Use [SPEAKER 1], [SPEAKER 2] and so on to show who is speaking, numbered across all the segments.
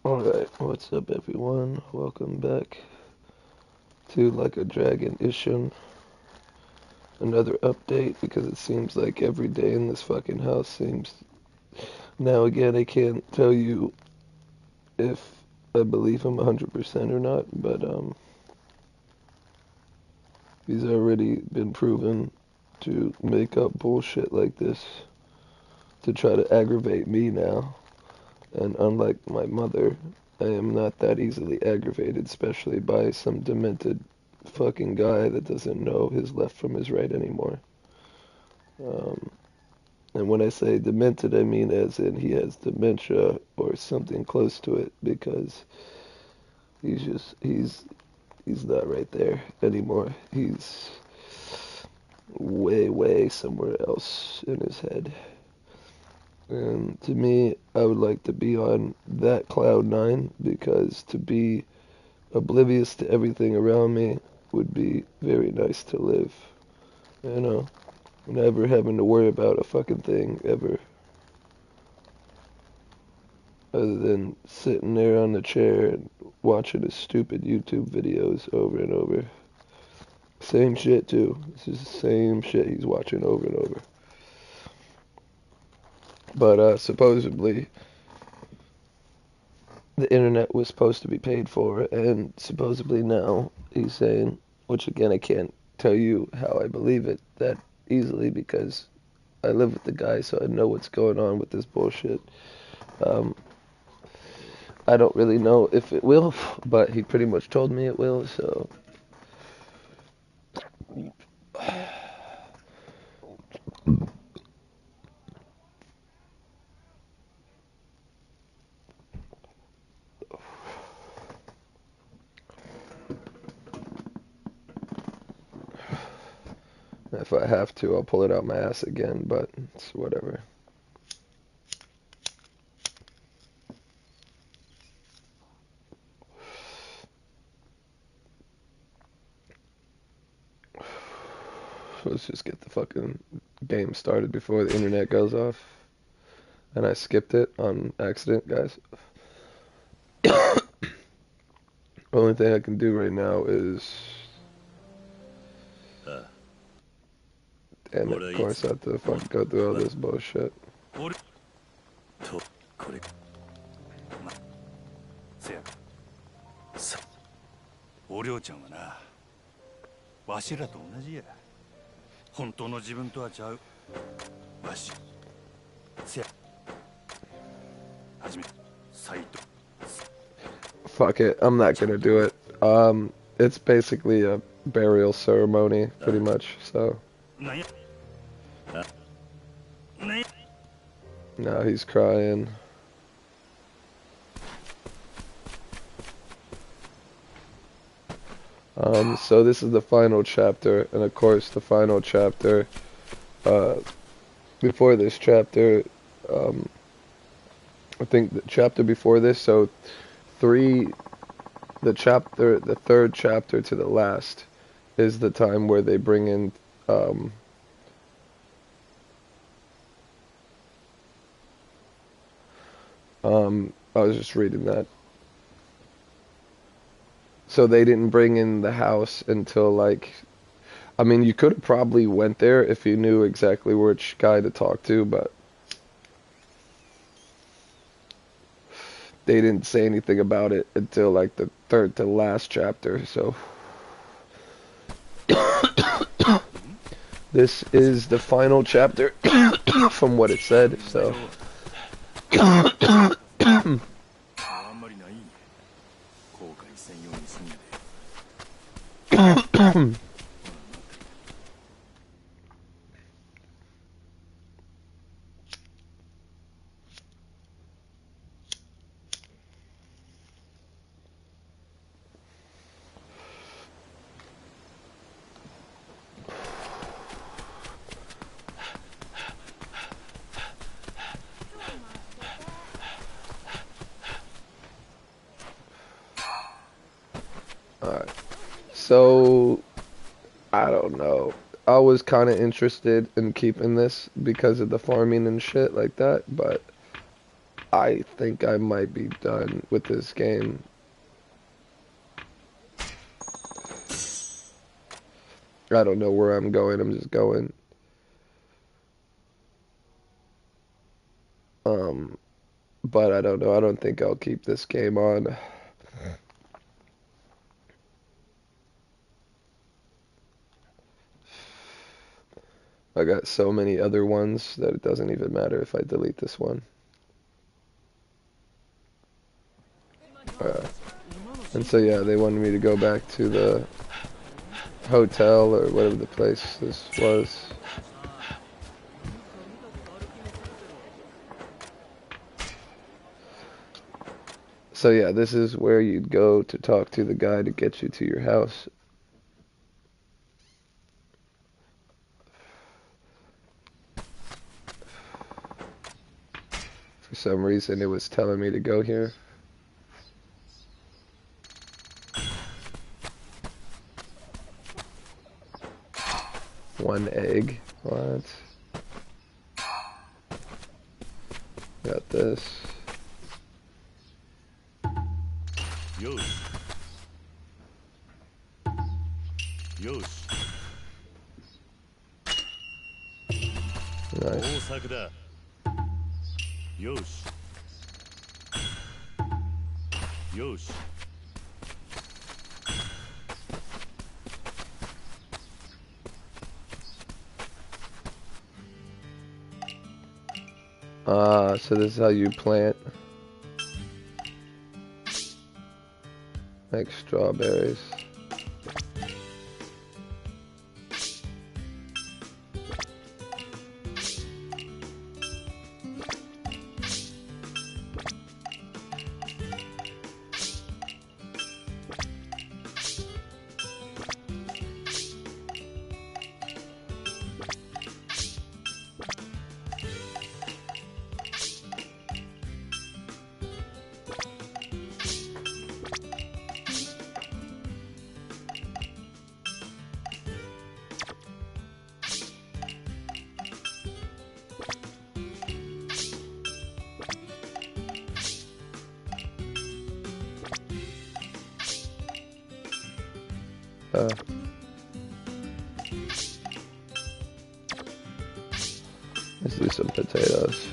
[SPEAKER 1] Alright, what's up everyone? Welcome back to Like a Dragon Ishin. Another update because it seems like every day in this fucking house seems... Now again, I can't tell you if I believe him 100% or not, but he's already been proven to make up bullshit like this to try to aggravate me now. And unlike my mother, I am not that easily aggravated, especially by some demented fucking guy that doesn't know his left from his right anymore. Um, and when I say demented, I mean as in he has dementia or something close to it, because he's not right there anymore. He's way somewhere else in his head. And to me, I would like to be on that cloud nine, because to be oblivious to everything around me would be very nice to live. You know, never having to worry about a fucking thing ever, other than sitting there on the chair and watching his stupid YouTube videos over and over. Same shit too. This is the same shit he's watching over and over. But supposedly the internet was supposed to be paid for, and supposedly now he's saying, which again I can't tell you how I believe it that easily, because I live with the guy, so I know what's going on with this bullshit. I don't really know if it will, but he pretty much told me it will, so... If I have to, I'll pull it out my ass again, but it's whatever. Let's just get the fucking game started before the internet goes off. And I skipped it on accident, guys. Only thing I can do right now is... Damn it, of course I have to fucking go through all this bullshit. Fuck it, I'm not gonna do it. It's basically a burial ceremony, pretty much, so... Now he's crying. So this is the final chapter, and of course the final chapter, before this chapter, I think the chapter before this, so the third chapter to the last is the time where they bring in, I was just reading that. So they didn't bring in the house until, like, I mean, you could have probably went there if you knew exactly which guy to talk to, but they didn't say anything about it until, like, the third to last chapter, so... This is the final chapter, from what it said, so... Alright, so, I don't know. I was kind of interested in keeping this because of the farming and shit like that, but I think I might be done with this game. I don't know where I'm going. I'm just going. But I don't know. I don't think I'll keep this game on. I got so many other ones that it doesn't even matter if I delete this one. And so yeah, they wanted me to go back to the hotel or whatever the place this was. So yeah, this is where you'd go to talk to the guy to get you to your house. For some reason, it was telling me to go here. One egg. What? Got this.
[SPEAKER 2] Yosh. Yosh.
[SPEAKER 1] Nice.
[SPEAKER 2] Osaka. Yosh. Yosh.
[SPEAKER 1] So this is how you plant. Like strawberries. Let's do some potatoes.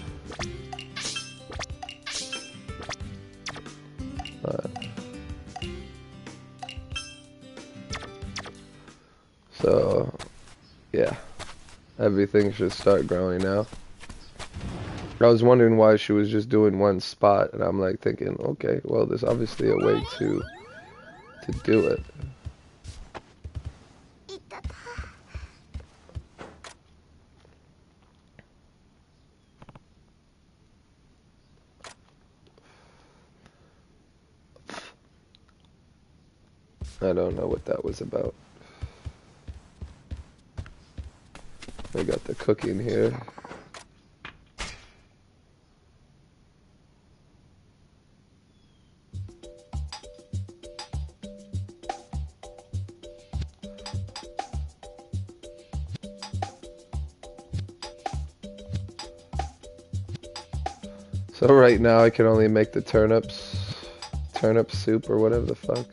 [SPEAKER 1] So, yeah, everything should start growing now. I was wondering why she was just doing one spot, and I'm like thinking, okay, well, there's obviously a way to do it. I don't know what that was about. We got the cooking here. So right now I can only make the turnip soup or whatever the fuck.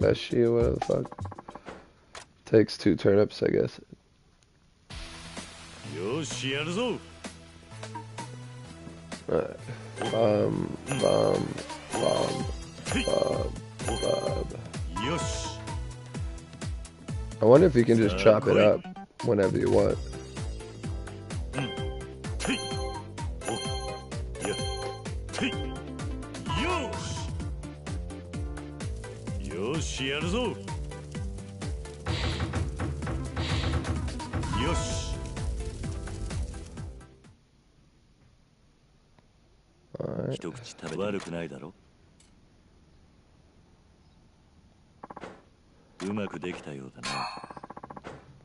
[SPEAKER 1] Meshi or whatever the fuck. Takes 2 turnips, I guess. Alright. Bomb. I wonder if you can just chop it up whenever you want.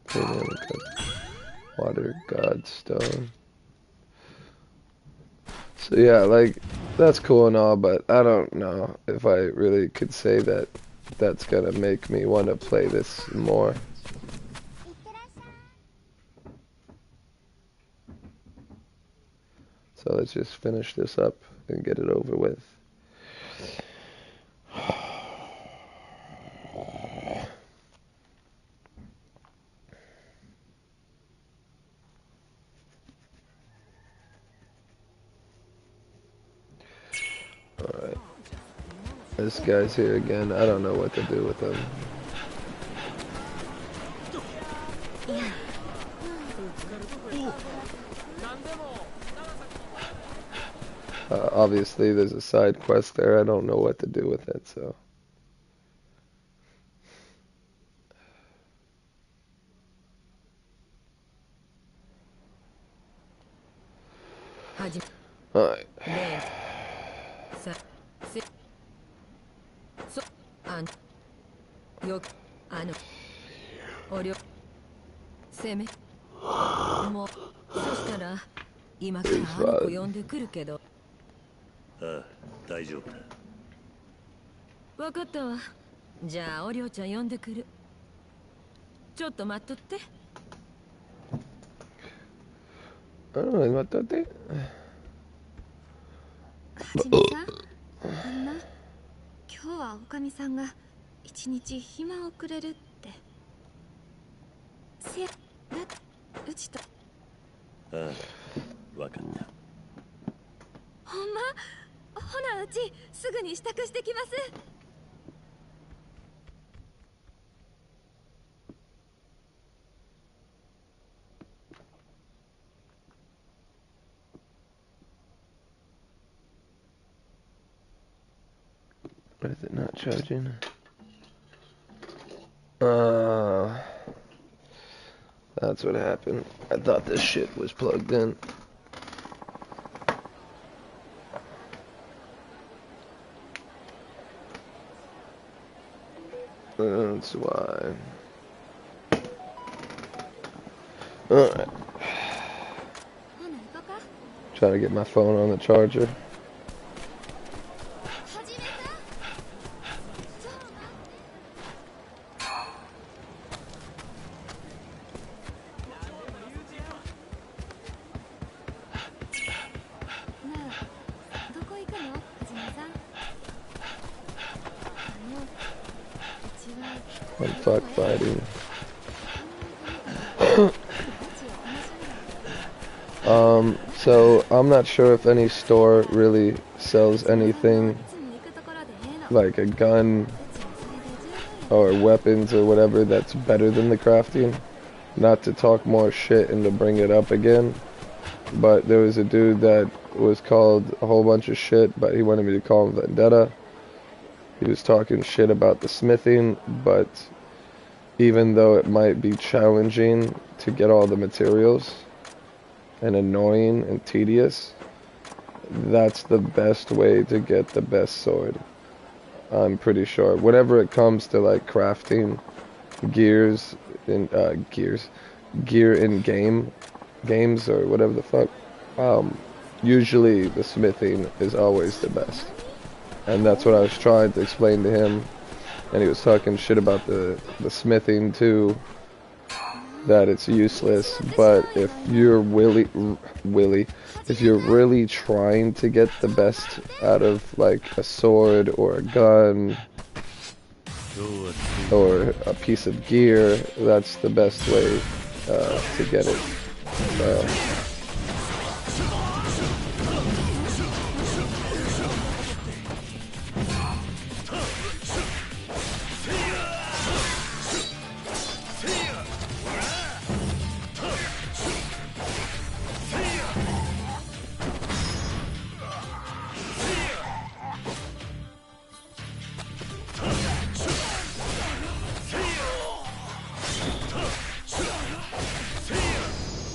[SPEAKER 1] Premium water god stone. So yeah, like that's cool and all, but I don't know if I really could say that that's gonna make me want to play this more. So let's just finish this up and get it over with. Alright. This guy's here again. I don't know what to do with him. Obviously, there's a side quest there. I don't know what to do with it, so. Alright. Why is it not charging? That's what happened. I thought this shit was plugged in. That's why. Alright. Trying to get my phone on the charger. I'm fuck fighting. So I'm not sure if any store really sells anything like a gun or weapons or whatever that's better than the crafting. Not to talk more shit and to bring it up again, but there was a dude that was called a whole bunch of shit, but he wanted me to call him Vendetta. He was talking shit about the smithing, but even though it might be challenging to get all the materials and annoying and tedious, that's the best way to get the best sword. I'm pretty sure. Whenever it comes to like crafting gear in games or whatever the fuck, usually the smithing is always the best. And that's what I was trying to explain to him. And he was talking shit about the smithing too, that it's useless. But if you're if you're really trying to get the best out of like a sword or a gun or a piece of gear, that's the best way to get it.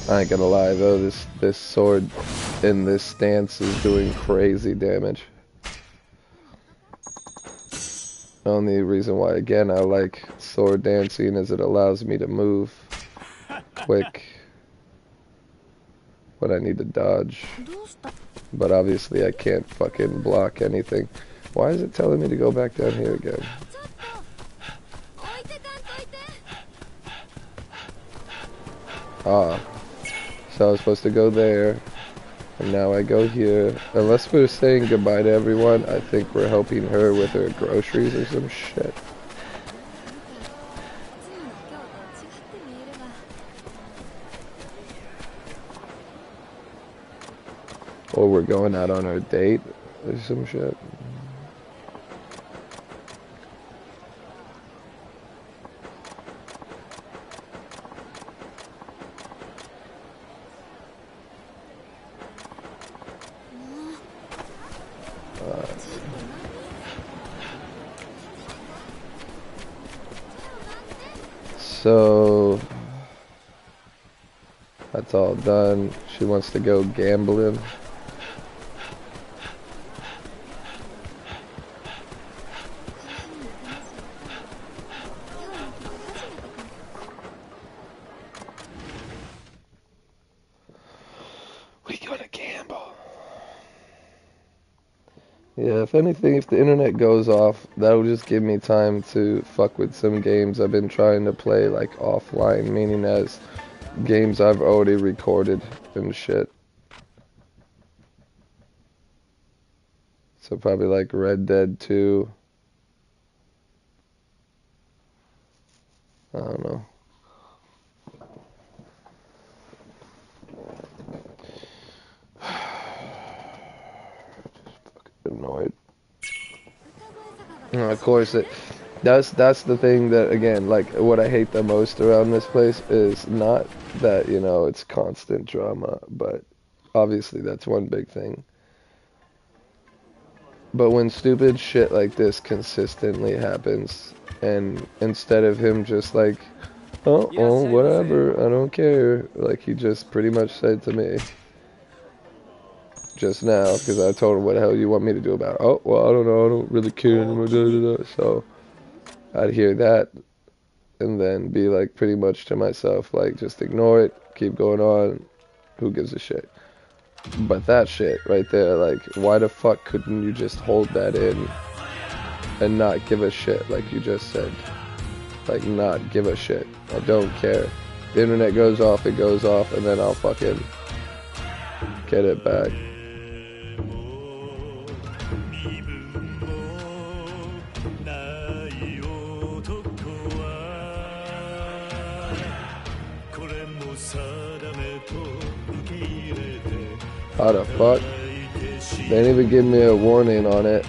[SPEAKER 1] I ain't gonna lie though, this sword in this stance is doing crazy damage. The only reason why, again, I like sword dancing is it allows me to move quick when I need to dodge. But obviously I can't fucking block anything. Why is it telling me to go back down here again? Ah, so I was supposed to go there, and now I go here. Unless we're saying goodbye to everyone, I think we're helping her with her groceries or some shit. Or we're going out on our date or some shit. So that's all done. She wants to go gambling. We gonna gamble. Yeah, if anything, if the internet goes off, that'll just give me time to fuck with some games I've been trying to play, like, offline, meaning as games I've already recorded and shit. So probably like Red Dead 2. I don't know. Annoyed. Of course, that's the thing that, again, like, what I hate the most around this place is not that, you know, it's constant drama, but obviously that's one big thing. But when stupid shit like this consistently happens, and instead of him just like, oh, whatever, I don't care, like he just pretty much said to me just now, because I told him, what the hell you want me to do about it? Oh, well, I don't know, I don't really care anymore, So I'd hear that, and then be like pretty much to myself, like, just ignore it, keep going on, who gives a shit? But that shit right there, like, why the fuck couldn't you just hold that in and not give a shit, like you just said? Like, not give a shit. I don't care. The internet goes off, it goes off, and then I'll fucking get it back. How the fuck? They didn't even give me a warning on it.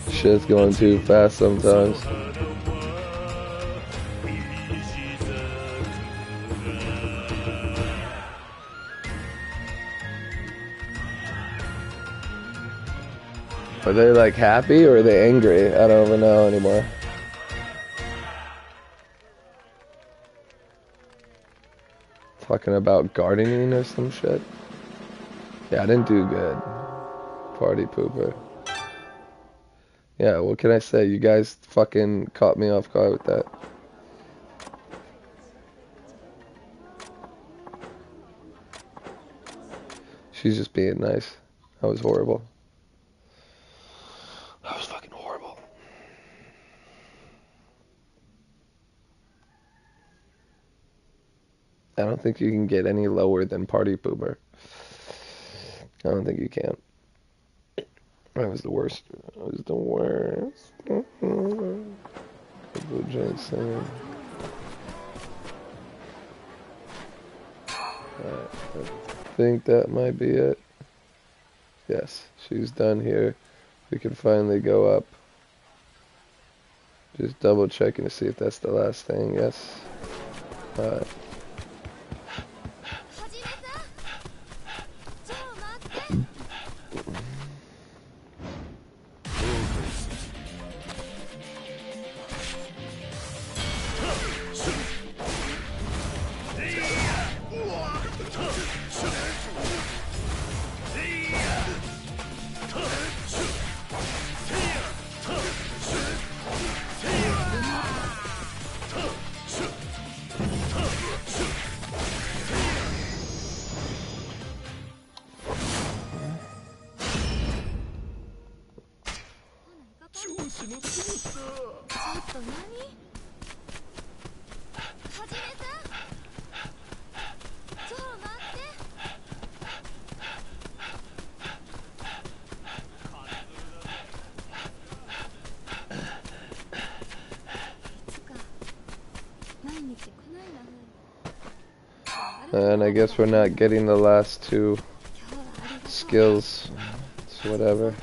[SPEAKER 1] Shit's going too fast sometimes. Are they like happy or are they angry? I don't even know anymore. Talking about gardening or some shit. Yeah, I didn't do good. Party pooper. Yeah, what can I say? You guys fucking caught me off guard with that. She's just being nice. That was horrible. That was fucking horrible. I don't think you can get any lower than party pooper. I don't think you can. That was the worst. It was the worst. Blue Jay singing. Alright, I think that might be it. Yes, she's done here. We can finally go up. Just double checking to see if that's the last thing. Yes. Alright. And I guess we're not getting the last two skills. It's whatever.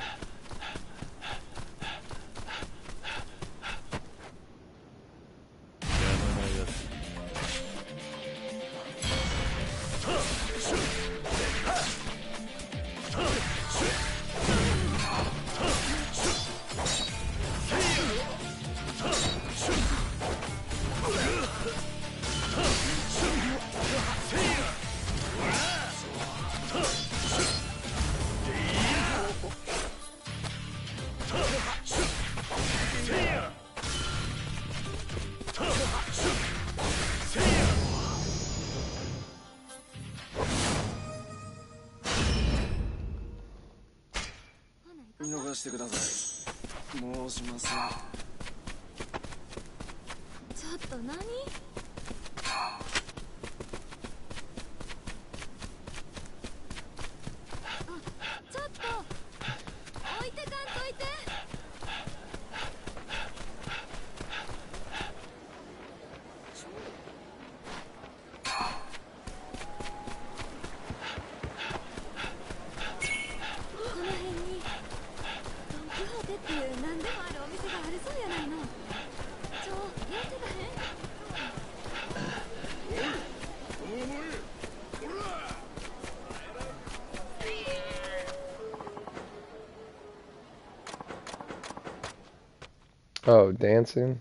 [SPEAKER 1] Oh, dancing?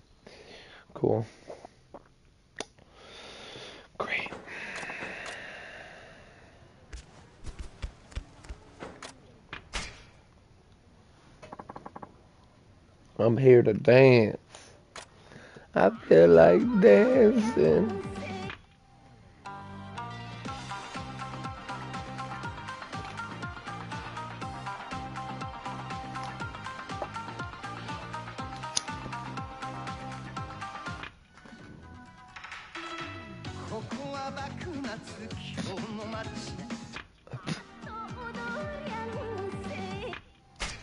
[SPEAKER 1] Cool. Great. I'm here to dance. I feel like dancing.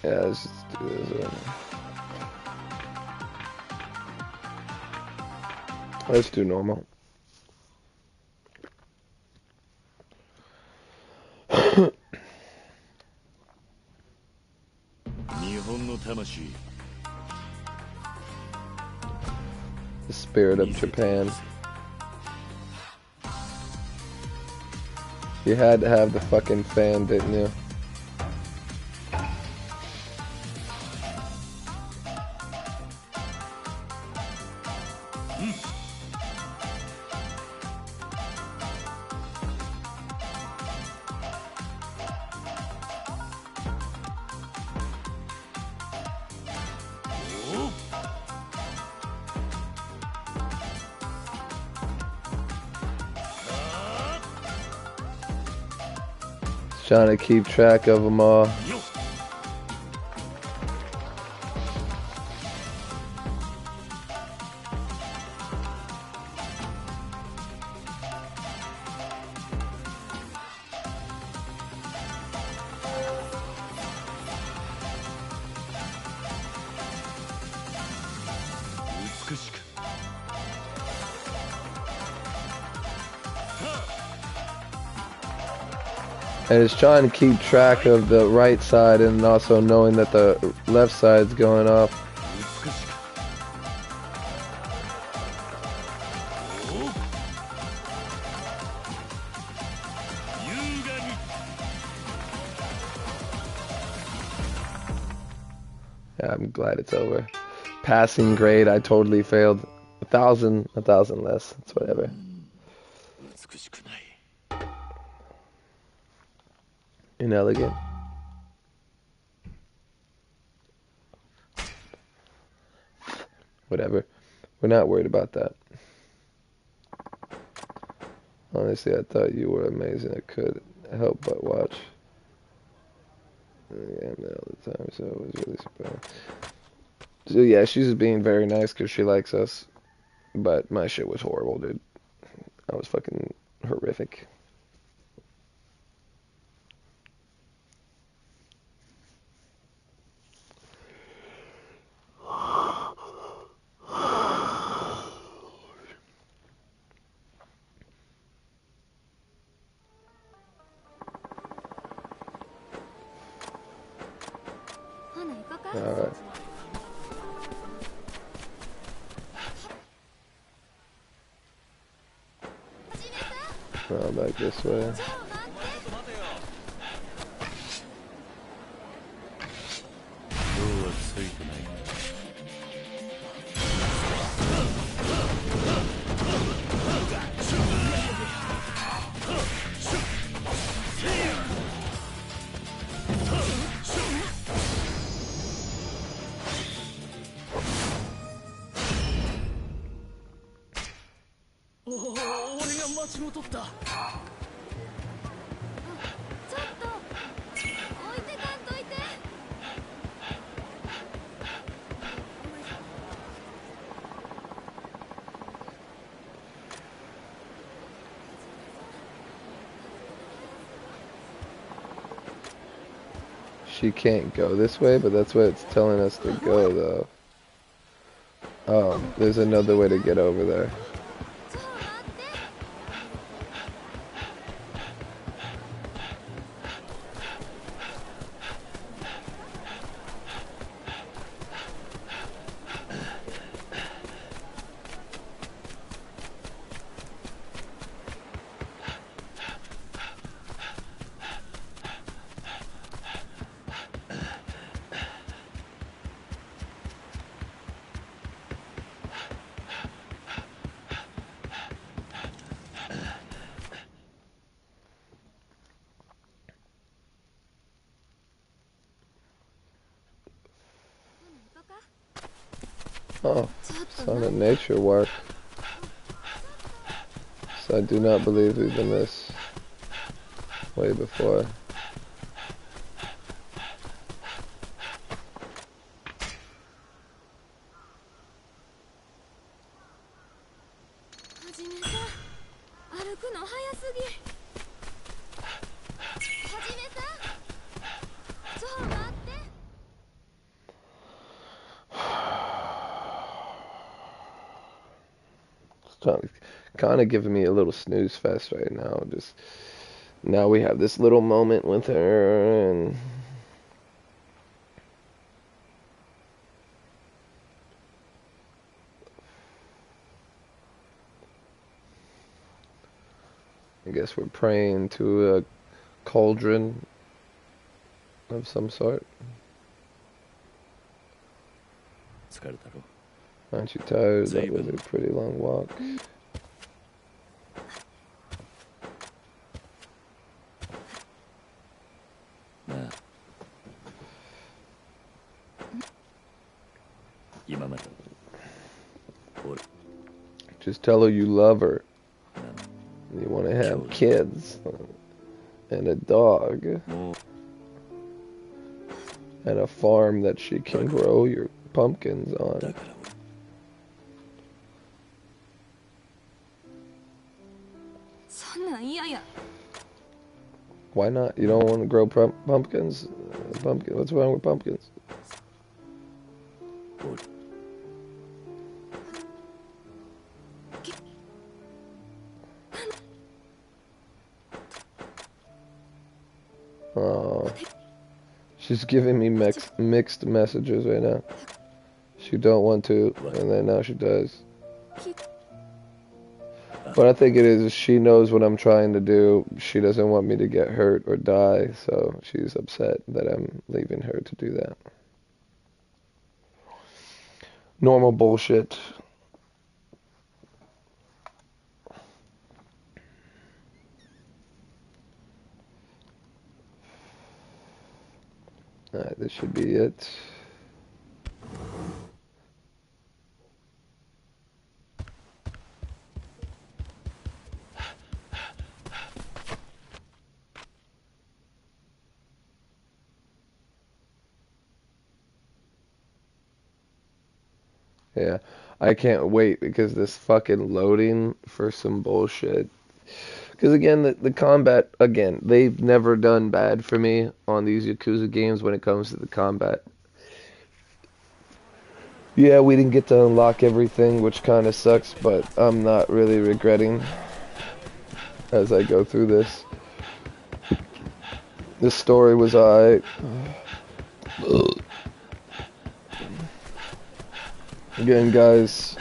[SPEAKER 1] Yeah, let's just do this one. Let's do normal. The spirit of Japan. You had to have the fucking fan, didn't you? Trying to keep track of them all. And it's trying to keep track of the right side and also knowing that the left side's going off. Yeah, I'm glad it's over. Passing grade, I totally failed. A thousand less. It's whatever.
[SPEAKER 2] 美しくない。
[SPEAKER 1] Inelegant. Whatever. We're not worried about that. Honestly, I thought you were amazing. I could help but watch. Yeah, all the time, so it was really surprised. So yeah, she's just being very nice because she likes us. But my shit was horrible, dude. I was fucking horrific. Alright. Back this way.
[SPEAKER 2] 今日はついてない。おお、俺が間違うとった。ちょっと置いてかんといて。
[SPEAKER 1] She can't go this way, but that's what it's telling us to go, though. Oh, there's another way to get over there. Oh, sign of nature work. So I do not believe we've been this way before. Kind of giving me a little snooze fest right now. Just now we have this little moment with her, and I guess we're praying to a cauldron of some sort.
[SPEAKER 2] 疲れたろ。
[SPEAKER 1] Aren't you tired? That was a pretty long walk.
[SPEAKER 2] なあ。今まで。俺。
[SPEAKER 1] Just tell her you love her.
[SPEAKER 2] なあ。
[SPEAKER 1] You want to have kids and a dog and a farm that she can grow your pumpkins on. Why not? You don't want to grow pumpkins? What's wrong with pumpkins? Oh, she's giving me mixed messages right now. She don't want to, and then now she does. What I think it is she knows what I'm trying to do. She doesn't want me to get hurt or die, so she's upset that I'm leaving her to do that. normal bullshit. Alright, this should be it. Yeah, I can't wait because this fucking loading for some bullshit. Because again, the combat, again, they've never done bad for me on these Yakuza games when it comes to the combat. Yeah, we didn't get to unlock everything, which kind of sucks, but I'm not really regretting as I go through this. The story was alright. Again, guys,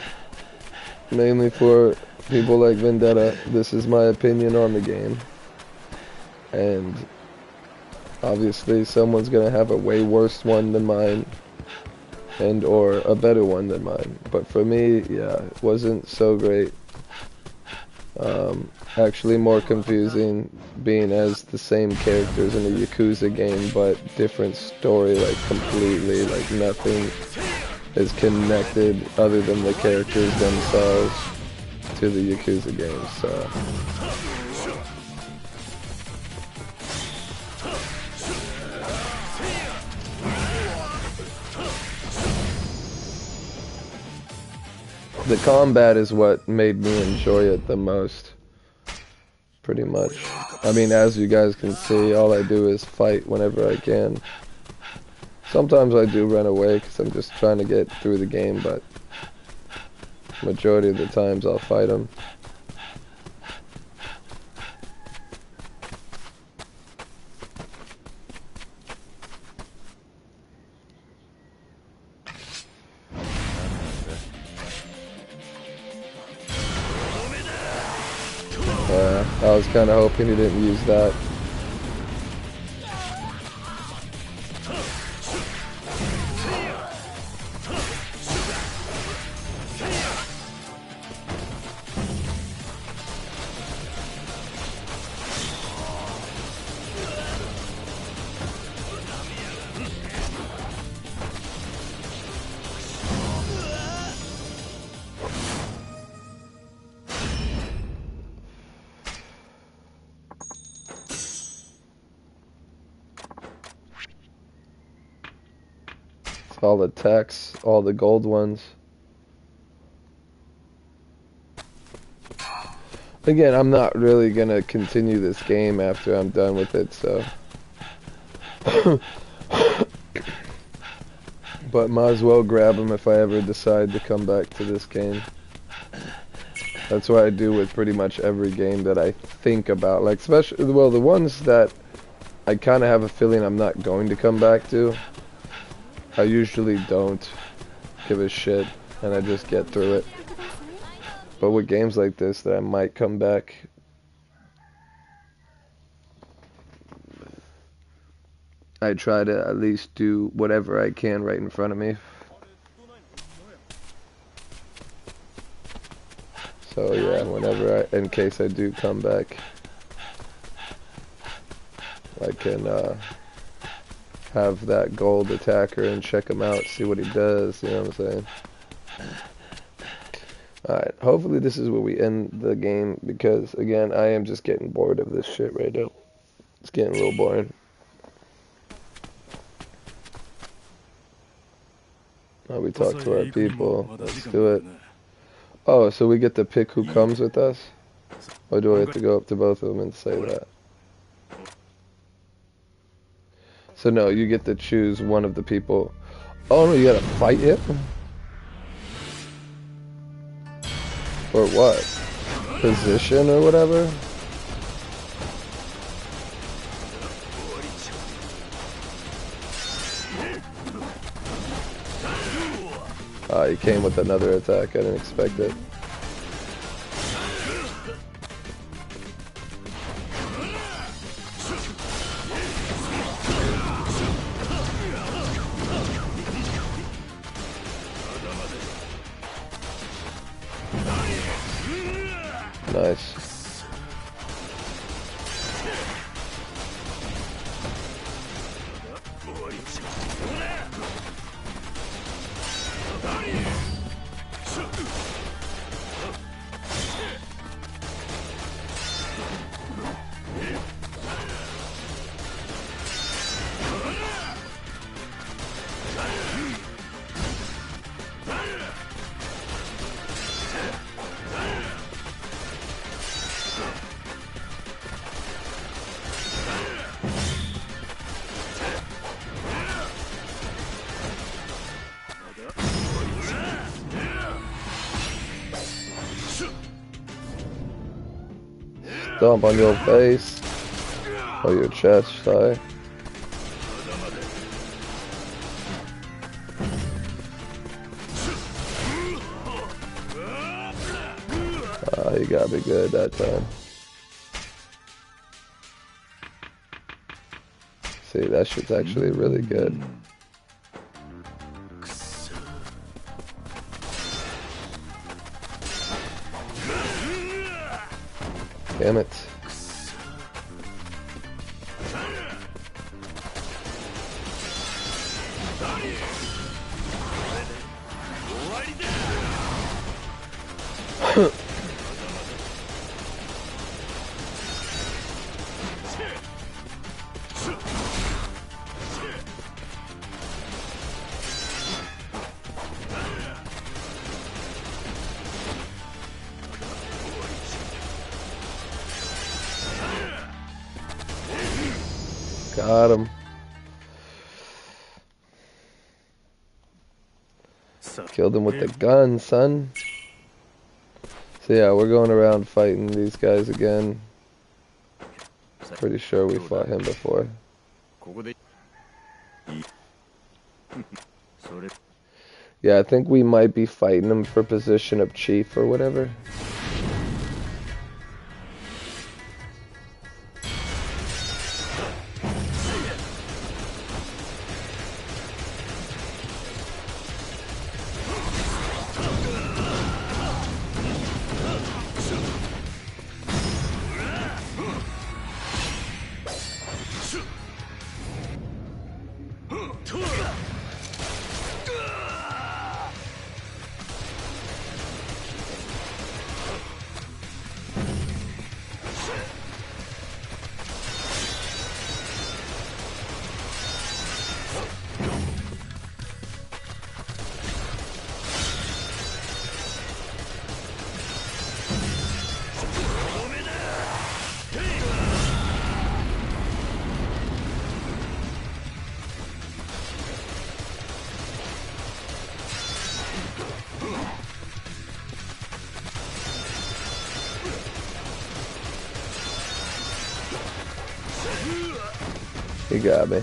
[SPEAKER 1] mainly for people like Vendetta, this is my opinion on the game. And obviously someone's gonna have a way worse one than mine, and or a better one than mine. But for me, yeah, it wasn't so great. Actually more confusing being as the same characters in a Yakuza game, but different story, like completely, like nothing is connected other than the characters themselves to the Yakuza games, so. The combat is what made me enjoy it the most, pretty much. I mean, as you guys can see, all I do is fight whenever I can. Sometimes I do run away because I'm just trying to get through the game, but majority of the times I'll fight them. I was kind of hoping he didn't use that. All the techs, all the gold ones. Again, I'm not really gonna continue this game after I'm done with it, so. But might as well grab them if I ever decide to come back to this game. That's what I do with pretty much every game that I think about. Like, especially, well, the ones that I kind of have a feeling I'm not going to come back to, I usually don't give a shit, and I just get through it. But with games like this that I might come back, I try to at least do whatever I can right in front of me. So yeah, whenever in case I do come back, I can have that gold attacker and check him out, see what he does, you know what I'm saying? Alright, hopefully this is where we end the game, because again, I am just getting bored of this shit right now. It's getting a little boring. Oh, we talk to our people. Let's do it. Oh, so we get to pick who comes with us? Or do I have to go up to both of them and say that? So no, you get to choose one of the people. Oh no, you gotta fight him? Or what? Position or whatever? Ah, he came with another attack. I didn't expect it. Stomp on your face. Or your chest, sorry. You got me good that time. See, that shit's actually really good. Damn it. Got him. Killed him with the gun, son. So yeah, we're going around fighting these guys again. Pretty sure we fought him before. Yeah, I think we might be fighting him for position of chief or whatever. He got me.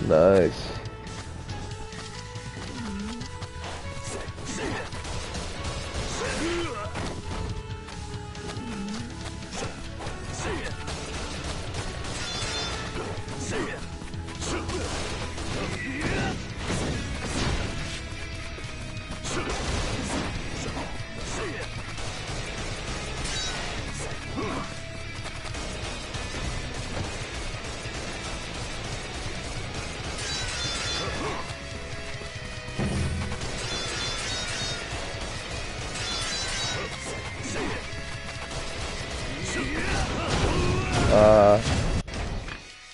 [SPEAKER 1] Nice.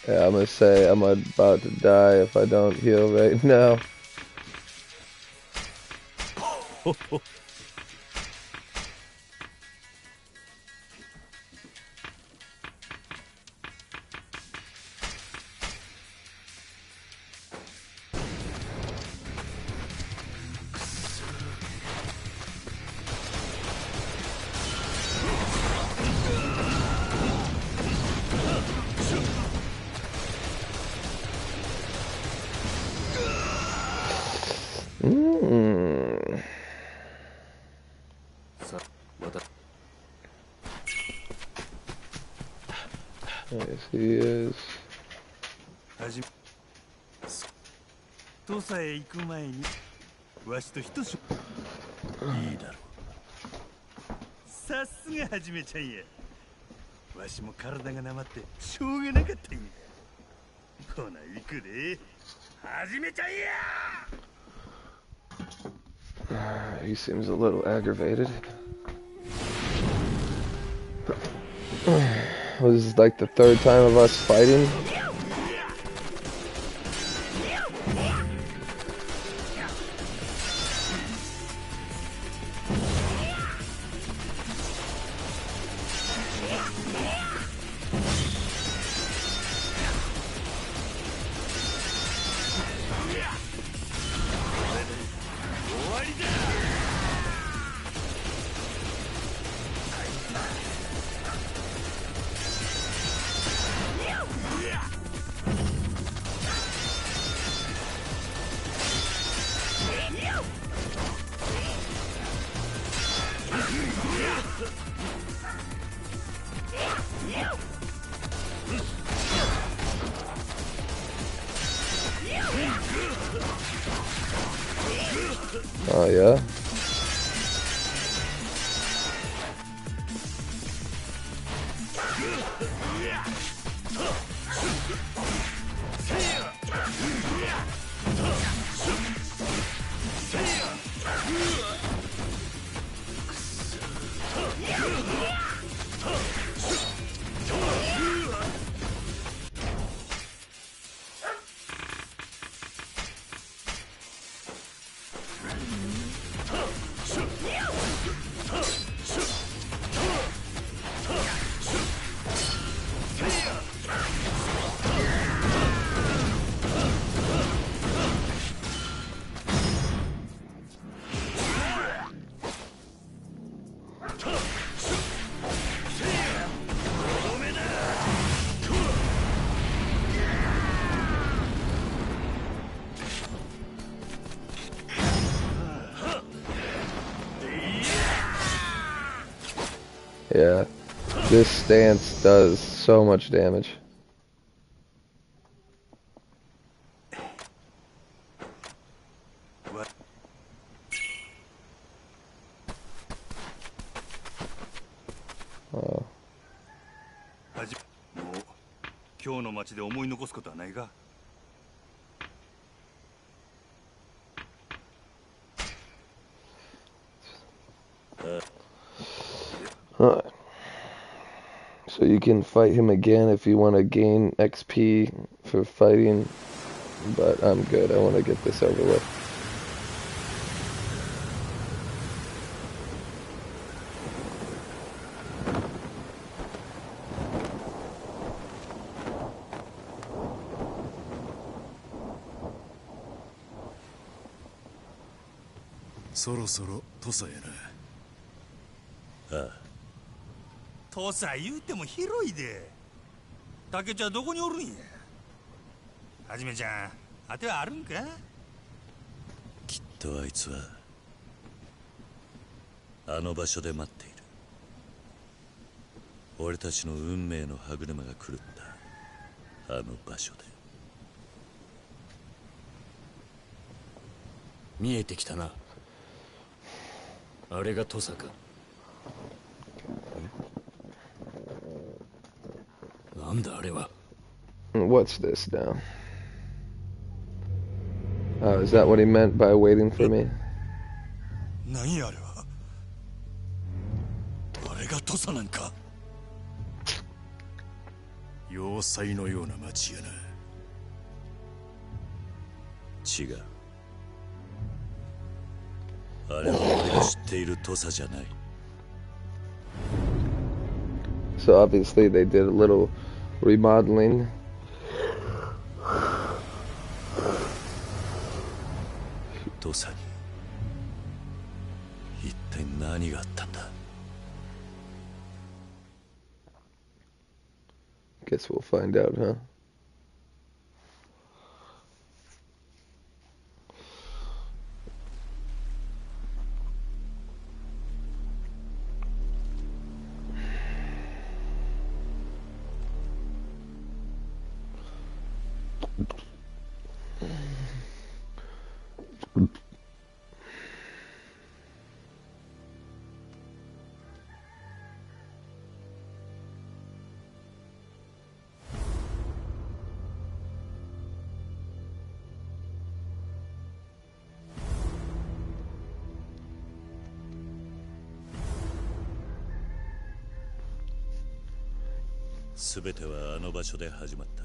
[SPEAKER 1] Yeah, I'm gonna say I'm about to die if I don't heal right now. Yes, he is.
[SPEAKER 3] とさえ行く前にわしとひとしいいだろう。さすがはじめちゃんや。わしも体がなまってしょうがなかったんや。ほな行くで。はじめちゃんや。
[SPEAKER 1] He seems a little aggravated. This is like the third time of us fighting. Oh yeah. Yeah, this stance does so much damage. Oh.
[SPEAKER 3] もう今日の街で思い残すことはないか。
[SPEAKER 1] So you can fight him again if you want to gain XP for fighting, but I'm good. I want to get this over with.
[SPEAKER 3] Ah. 土佐言うても広いで。竹ちゃんどこにおるんや。はじめちゃん、当てはあるんか。きっとあいつはあの場所で待っている。俺たちの運命の歯車が狂ったあの場所で。
[SPEAKER 4] 見えてきたな。あれが土佐か。なんだあれは。
[SPEAKER 1] What's this now? Oh, is that what he meant by waiting for me?
[SPEAKER 3] 何やあれは。あれが土佐なんか。要塞のような町やな。違う。あれは俺が知っている土佐じゃない。
[SPEAKER 1] So obviously they did a little remodeling.
[SPEAKER 3] 土佐に一体何があったんだ。
[SPEAKER 1] Guess we'll find out, huh?
[SPEAKER 3] 全てはあの場所で始まった。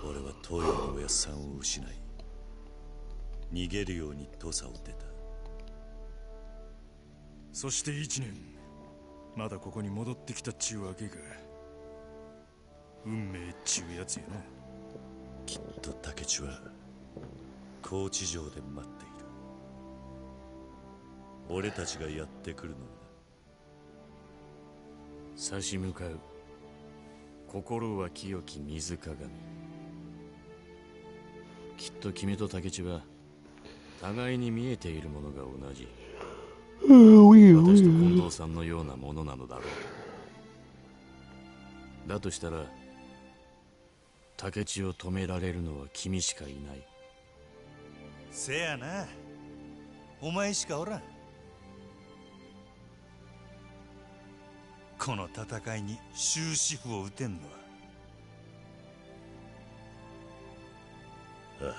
[SPEAKER 3] 俺は東洋のおやっさんを失い、逃げるように土佐を出た。そして1年、まだここに戻ってきたっちゅうわけか。運命っちゅうやつやな。きっと竹地は
[SPEAKER 5] 高地上で待っている。俺たちがやってくるのをな。
[SPEAKER 4] 差し向かう心は清き水鏡。きっと君と竹地は互いに見えているものが同じ。私と近藤さんのようなものなのだろう。だとしたら竹地を止められるのは君しかいない。
[SPEAKER 3] せやな、お前しかおらん。この戦いに終止符を打てんのは。
[SPEAKER 5] あ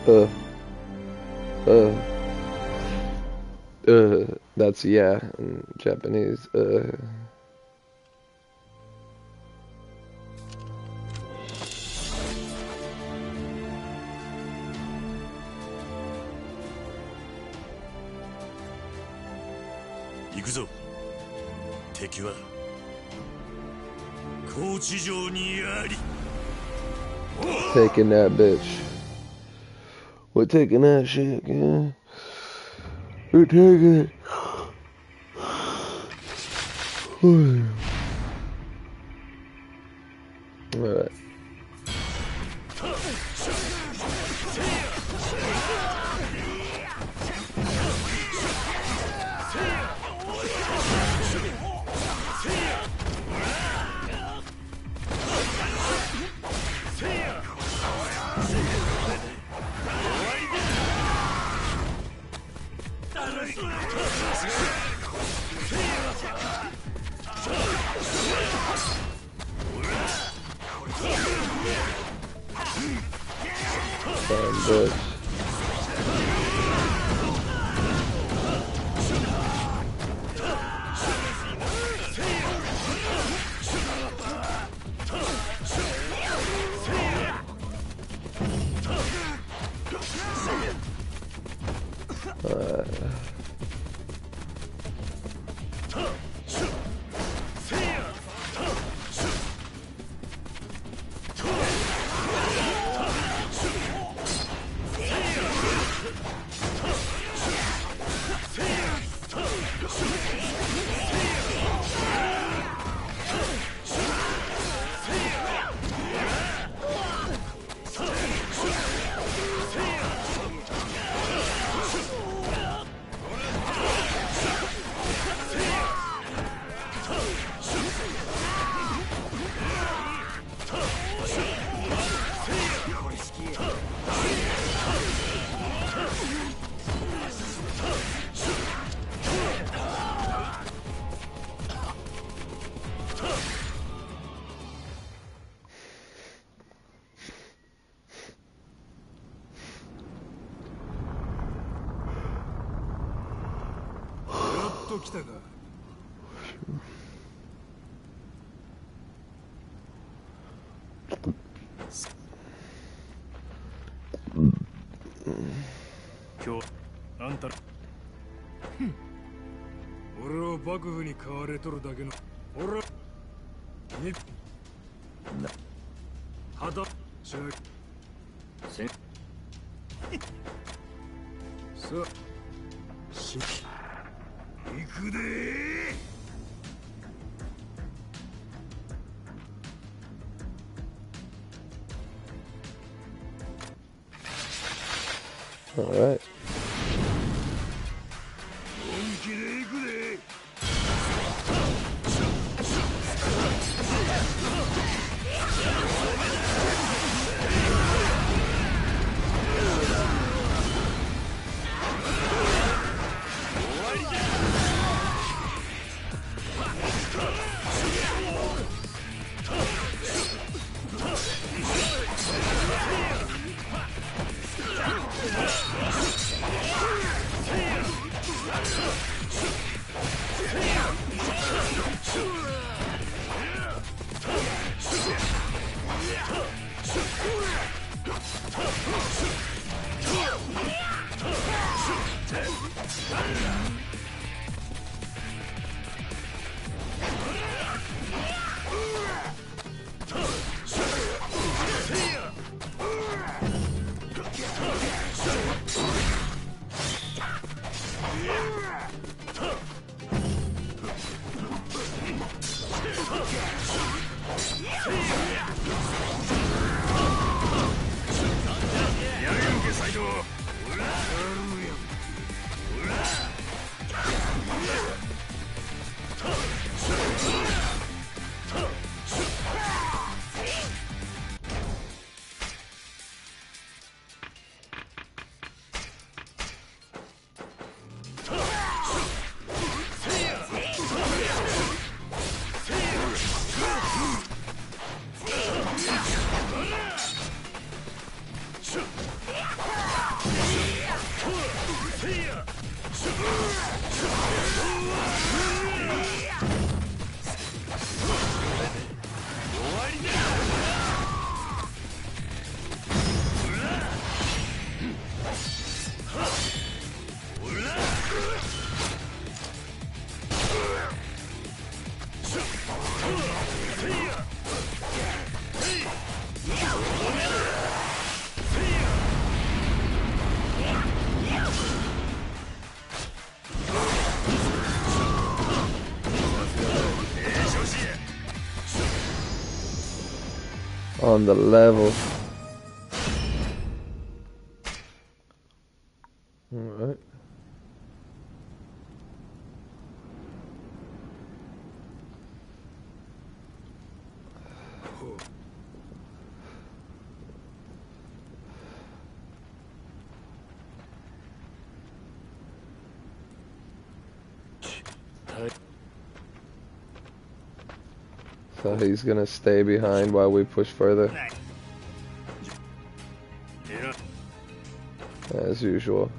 [SPEAKER 5] あ。
[SPEAKER 1] That's yeah in Japanese.
[SPEAKER 5] 行くぞ。敵は高地上にあり。
[SPEAKER 1] Taking that bitch. We're taking that shit, man. We're taking it. Alright. Bitch. All right. on the level. Alright. So he's gonna stay behind while we push further. As usual.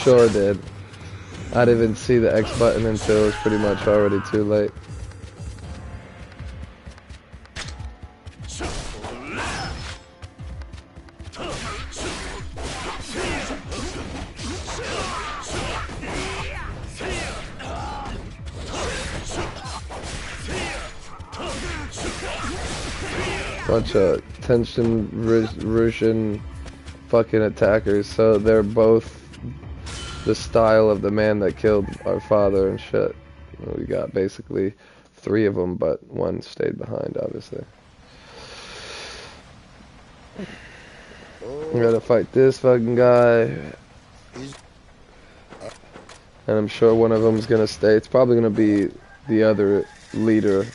[SPEAKER 1] sure did. I didn't even see the X button until it was pretty much already too late. Bunch of tension Russian fucking attackers, so they're both the style of the man that killed our father and shit. We got basically 3 of them, but 1 stayed behind, obviously. We gotta fight this fucking guy. And I'm sure one of them's gonna stay. It's probably gonna be the other leader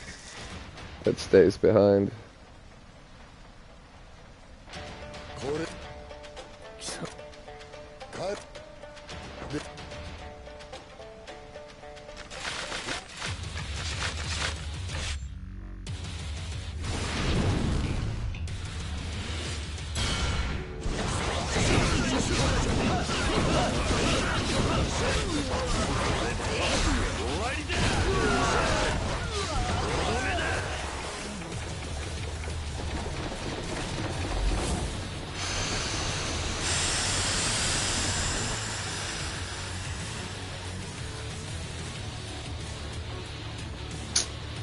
[SPEAKER 1] that stays behind.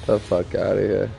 [SPEAKER 1] The fuck out of here.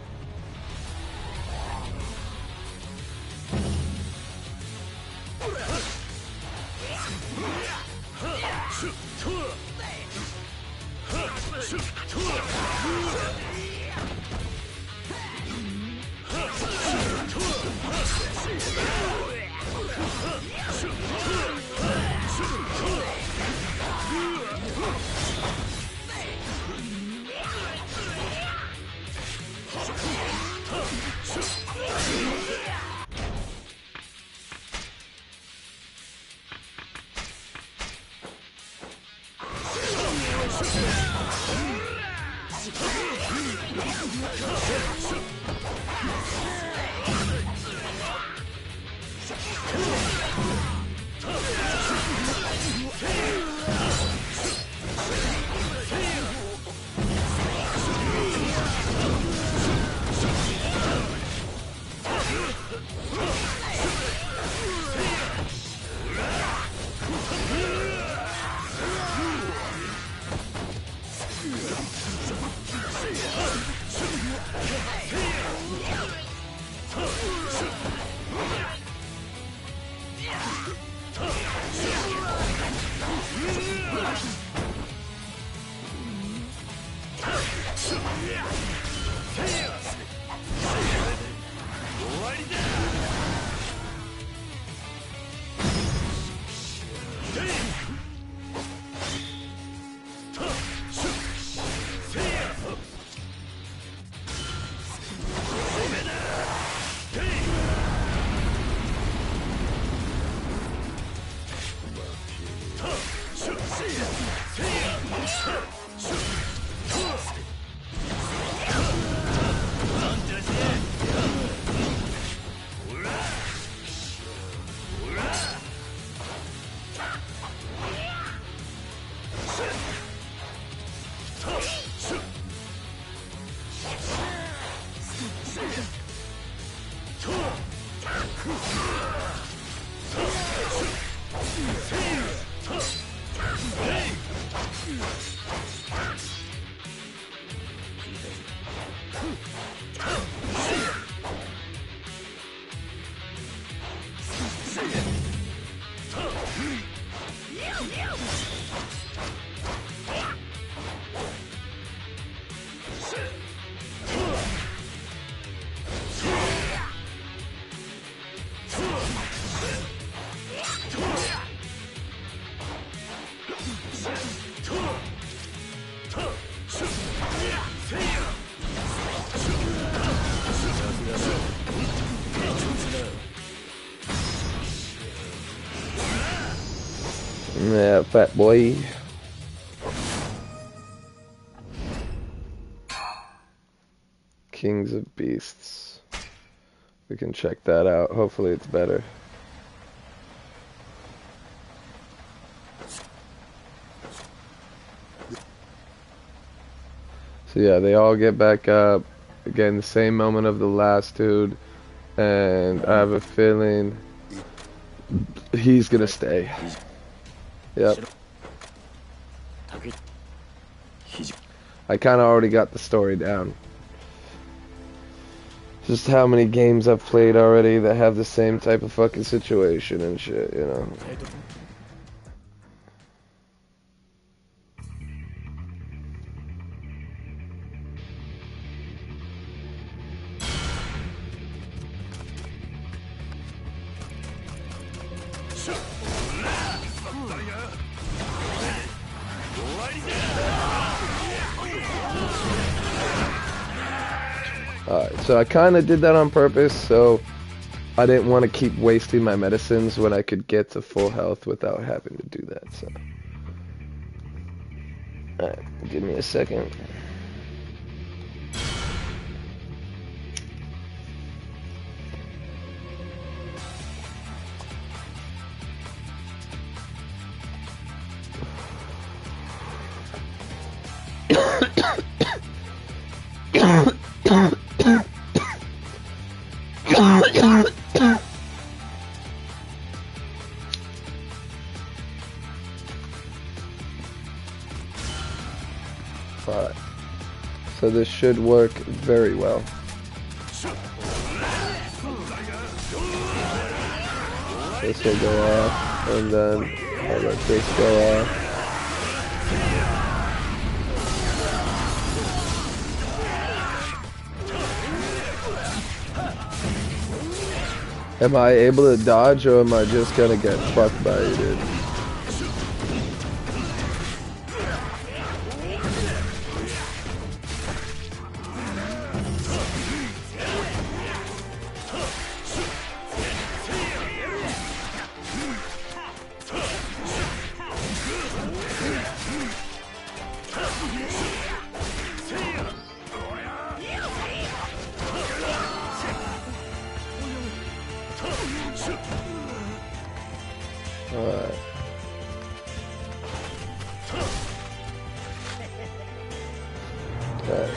[SPEAKER 1] Yeah, fat boy. Kings of Beasts. We can check that out. Hopefully it's better. Yeah, they all get back up. Again, the same moment of the last dude. And I have a feeling he's gonna stay. Yep. I kind of already got the story down. Just how many games I've played already that have the same type of fucking situation and shit, you know. Alright, so I kind of did that on purpose, so I didn't want to keep wasting my medicines when I could get to full health without having to do that, so. Alright, give me a second. Alright, so this should work very well. This will go off, and then I'll let this go off. Am I able to dodge, or am I just gonna get fucked by you, dude? Alright. Okay.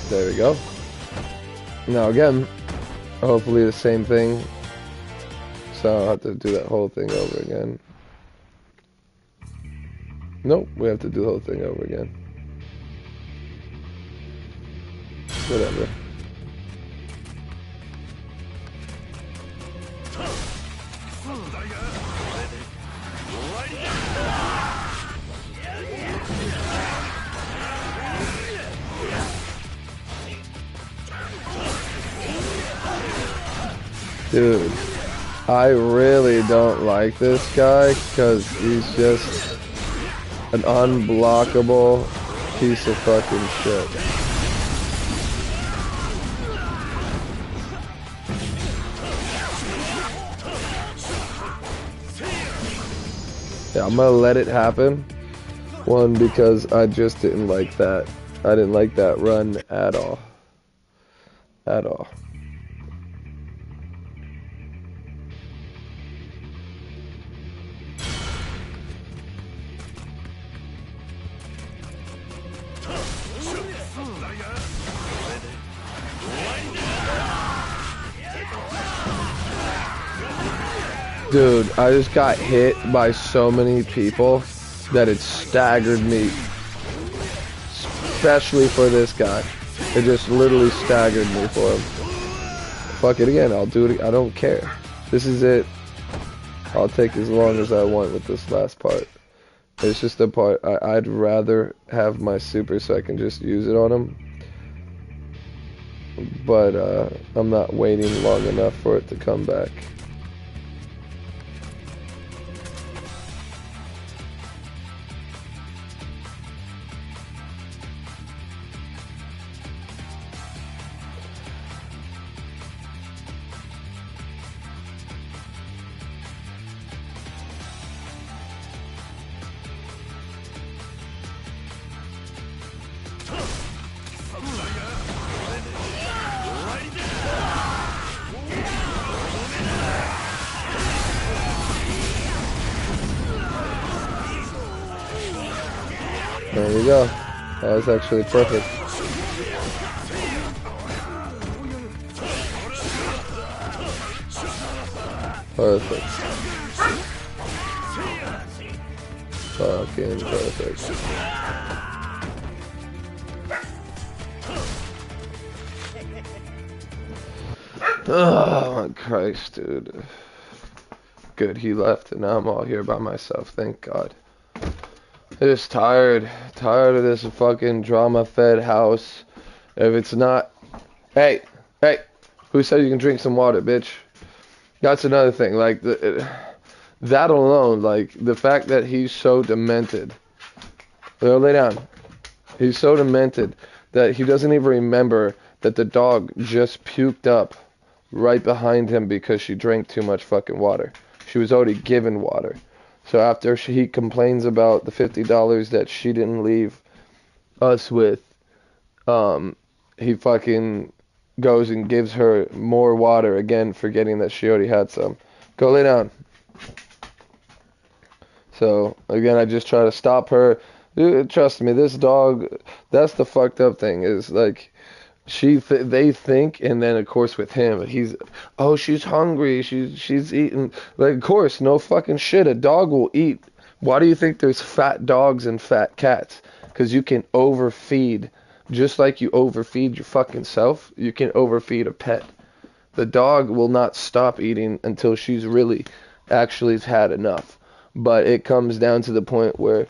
[SPEAKER 1] There we go. Now again, hopefully the same thing. So I'll have to do that whole thing over again. Nope, we have to do the whole thing over again. Whatever. Dude, I really don't like this guy because he's just an unblockable piece of fucking shit. Yeah, I'm gonna let it happen. One, because I just didn't like that. I didn't like that run at all. At all. Dude, I just got hit by so many people that it staggered me. Especially for this guy. It just literally staggered me for him. Fuck it again, I'll do it. I don't care. This is it. I'll take as long as I want with this last part. It's just the part I'd rather have my super so I can just use it on him. But I'm not waiting long enough for it to come back.
[SPEAKER 5] Fire! 」 .
[SPEAKER 1] you go. That was actually perfect. Perfect. Fucking perfect. Oh my Christ, dude. Good, he left and now I'm all here by myself, thank God. Just tired of this fucking drama-fed house. If it's not... Hey, who said you can drink some water, bitch? That's another thing, like, that alone, like, the fact that he's so demented. Lay down. He's so demented that he doesn't even remember that the dog just puked up right behind him because she drank too much fucking water. She was already given water. So after he complains about the $50 that she didn't leave us with, he fucking goes and gives her more water, again, forgetting that she already had some. Go lay down. So, again, I just try to stop her. Dude, trust me, this dog, that's the fucked up thing, is like, they think, and then of course with him, she's hungry, she's eating. Like, of course, no fucking shit, a dog will eat. Why do you think there's fat dogs and fat cats? Because you can overfeed, just like you overfeed your fucking self, you can overfeed a pet. The dog will not stop eating until she's really actually had enough. But it comes down to the point where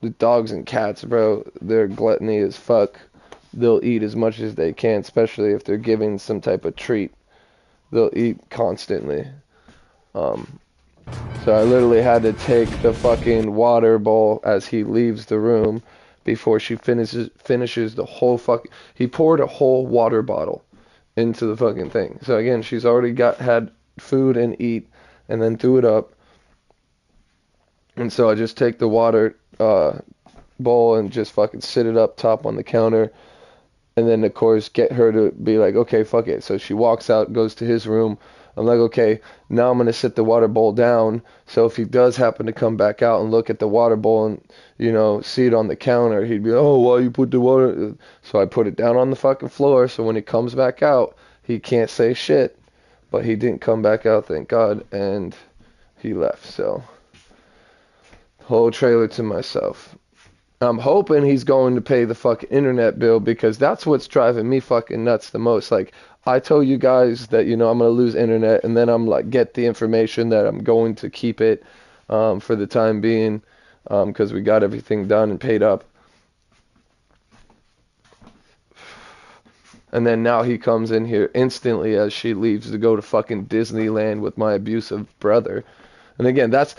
[SPEAKER 1] the dogs and cats, bro, they're gluttony as fuck. They'll eat as much as they can, especially if they're giving some type of treat. They'll eat constantly. So I literally had to take the fucking water bowl as he leaves the room before she finishes the whole fucking... He poured a whole water bottle into the fucking thing. So again, she's already had food and eat, and then threw it up. And so I just take the water bowl and just fucking sit it up top on the counter, and then of course get her to be like, okay, fuck it. So she walks out, goes to his room. I'm like, okay, now I'm gonna sit the water bowl down, so if he does happen to come back out and look at the water bowl and, you know, see it on the counter, he'd be, oh, why you put the water? So I put it down on the fucking floor, so when he comes back out, he can't say shit. But he didn't come back out, thank God, and he left. So whole trailer to myself. I'm hoping he's going to pay the fucking internet bill, because that's what's driving me fucking nuts the most. Like, I told you guys that, you know, I'm going to lose internet, and then I'm like, get the information that I'm going to keep it for the time being, because we got everything done and paid up. And then now he comes in here instantly as she leaves to go to fucking Disneyland with my abusive brother. And again, that's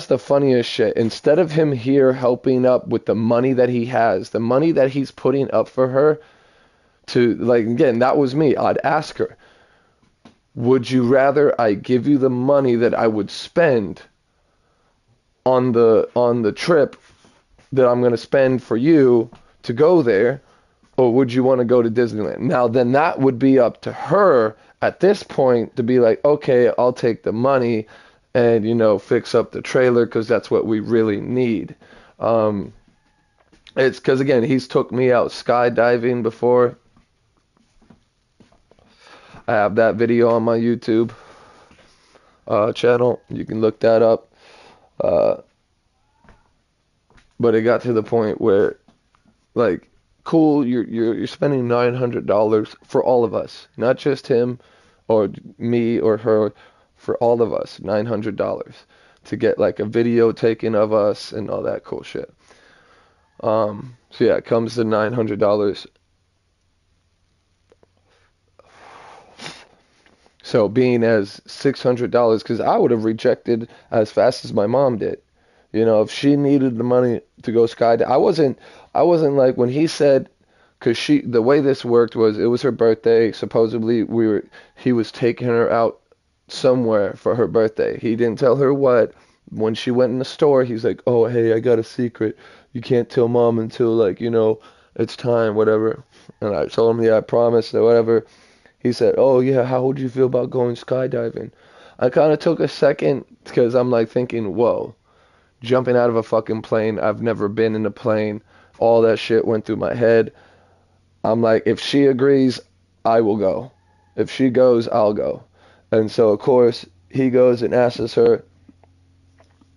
[SPEAKER 1] the funniest shit. Instead of him here helping up with the money that he has, the money that he's putting up for her, to, like, again, that was me. I'd ask her, would you rather I give you the money that I would spend on the trip that I'm going to spend for you to go there, or would you want to go to Disneyland? Now, then that would be up to her at this point to be like, okay, I'll take the money and, you know, fix up the trailer, because that's what we really need. It's because, again, he's took me out skydiving before. I have that video on my YouTube channel. You can look that up. But it got to the point where, like, cool, you're spending $900 for all of us, not just him or me or her, for all of us, $900 to get like a video taken of us and all that cool shit. So yeah, it comes to $900. So being as $600, because I would have rejected as fast as my mom did. You know, if she needed the money to go skydiving, I wasn't like, when he said, because the way this worked was, it was her birthday. Supposedly he was taking her out somewhere for her birthday. He didn't tell her what. When she went in the store, he's like, oh, hey, I got a secret. You can't tell mom until, like, you know, it's time, whatever. And I told him, yeah, I promised, or whatever. He said, oh, yeah, how would you feel about going skydiving? I kind of took a second, because I'm like thinking, whoa. jumping out of a fucking plane. I've never been in a plane. All that shit went through my head. I'm like, if she agrees, I will go. If she goes, I'll go. And so, of course, he goes and asks her,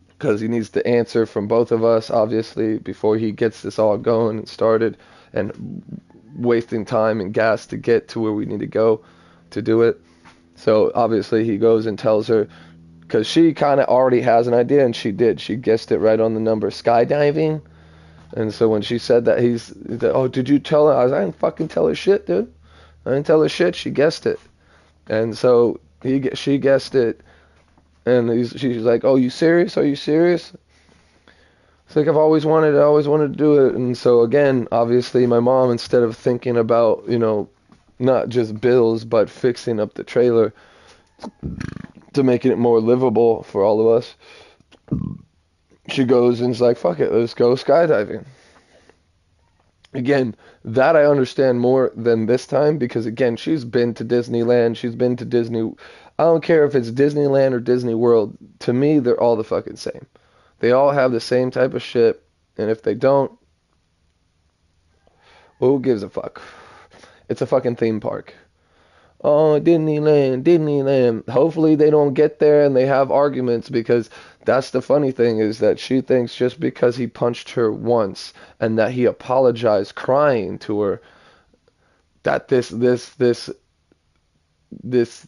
[SPEAKER 1] because he needs the answer from both of us, obviously, before he gets this all going and started and wasting time and gas to get to where we need to go to do it. So, obviously, he goes and tells her, because she kind of already has an idea, and she did. She guessed it right on the number, skydiving. And so when she said that, oh, did you tell her? I didn't fucking tell her shit, dude. I didn't tell her shit. She guessed it. And so she guessed it. And she's like, oh, you serious? Are you serious? It's like, I always wanted to do it. And so again, obviously my mom, instead of thinking about, not just bills, but fixing up the trailer to making it more livable for all of us, she goes and is like, fuck it, let's go skydiving. Again, that I understand more than this time, because again, she's been to Disneyland, she's been to Disney. I don't care if it's Disneyland or Disney World. To me, they're all the fucking same. They all have the same type of shit, and if they don't, well, who gives a fuck? It's a fucking theme park. Oh, Disneyland. Hopefully they don't get there and they have arguments, because that's the funny thing, is that she thinks just because he punched her once and that he apologized crying to her, that this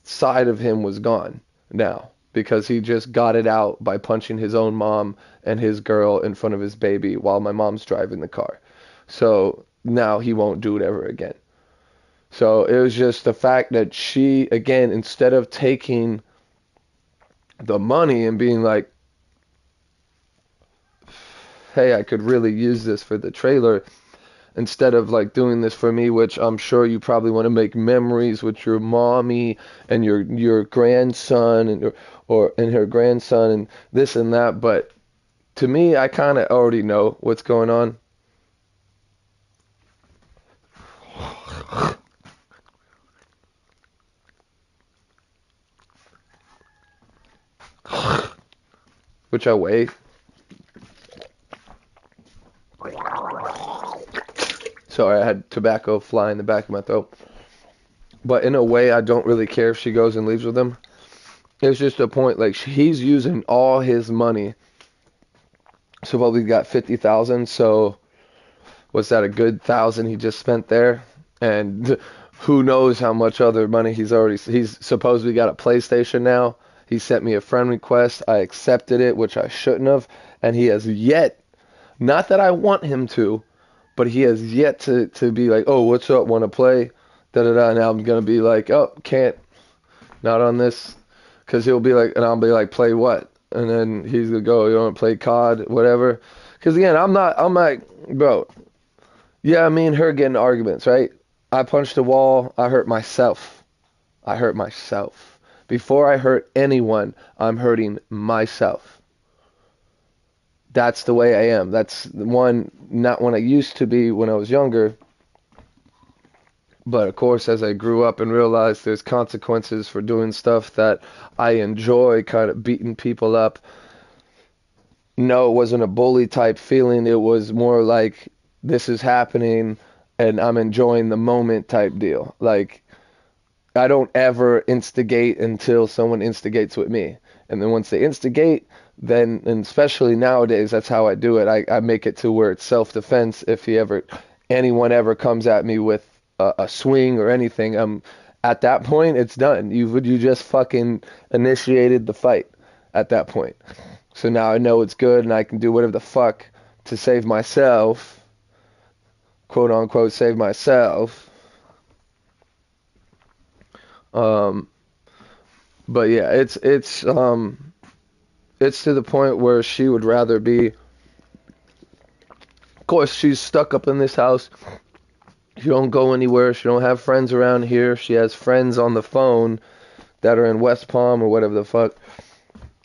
[SPEAKER 1] side of him was gone now, because he just got it out by punching his own mom and his girl in front of his baby while my mom's driving the car. So now he won't do it ever again. So it was just the fact that she, again, instead of taking the money and being like, hey, I could really use this for the trailer, instead of like doing this for me, which I'm sure you probably want to make memories with your mommy and your grandson and her grandson and this and that. But to me, I kind of already know what's going on. Which I wait. Sorry, I had tobacco fly in the back of my throat. But in a way, I don't really care if she goes and leaves with him. It's just a point, like, he's using all his money. So probably got 50,000. So what's that, a good 1,000 he just spent there? And who knows how much other money he's supposedly got a PlayStation now. He sent me a friend request. I accepted it, which I shouldn't have. And he has yet, not that I want him to, but he has yet to be like, oh, what's up, want to play? Da-da-da. Now I'm going to be like, oh, can't. Not on this. Because he'll be like, and I'll be like, play what? And then he's going to go, you want to play COD, whatever. Because again, I'm like, bro, yeah, me and her getting arguments, right? I punched the wall. I hurt myself. Before I hurt anyone, I'm hurting myself. That's the way I am. That's one, not when I used to be when I was younger. But of course, as I grew up and realized there's consequences for doing stuff that I enjoy, kind of beating people up. No, it wasn't a bully type feeling. It was more like, this is happening and I'm enjoying the moment type deal. Like, I don't ever instigate until someone instigates with me. And then once they instigate, then, and especially nowadays, that's how I do it. I make it to where it's self-defense. If anyone ever comes at me with a swing or anything, at that point, it's done. You just fucking initiated the fight at that point. So now I know it's good and I can do whatever the fuck to save myself, quote unquote, save myself. But yeah, it's to the point where she would rather be, of course, she's stuck up in this house. She don't go anywhere. She don't have friends around here. She has friends on the phone that are in West Palm or whatever the fuck.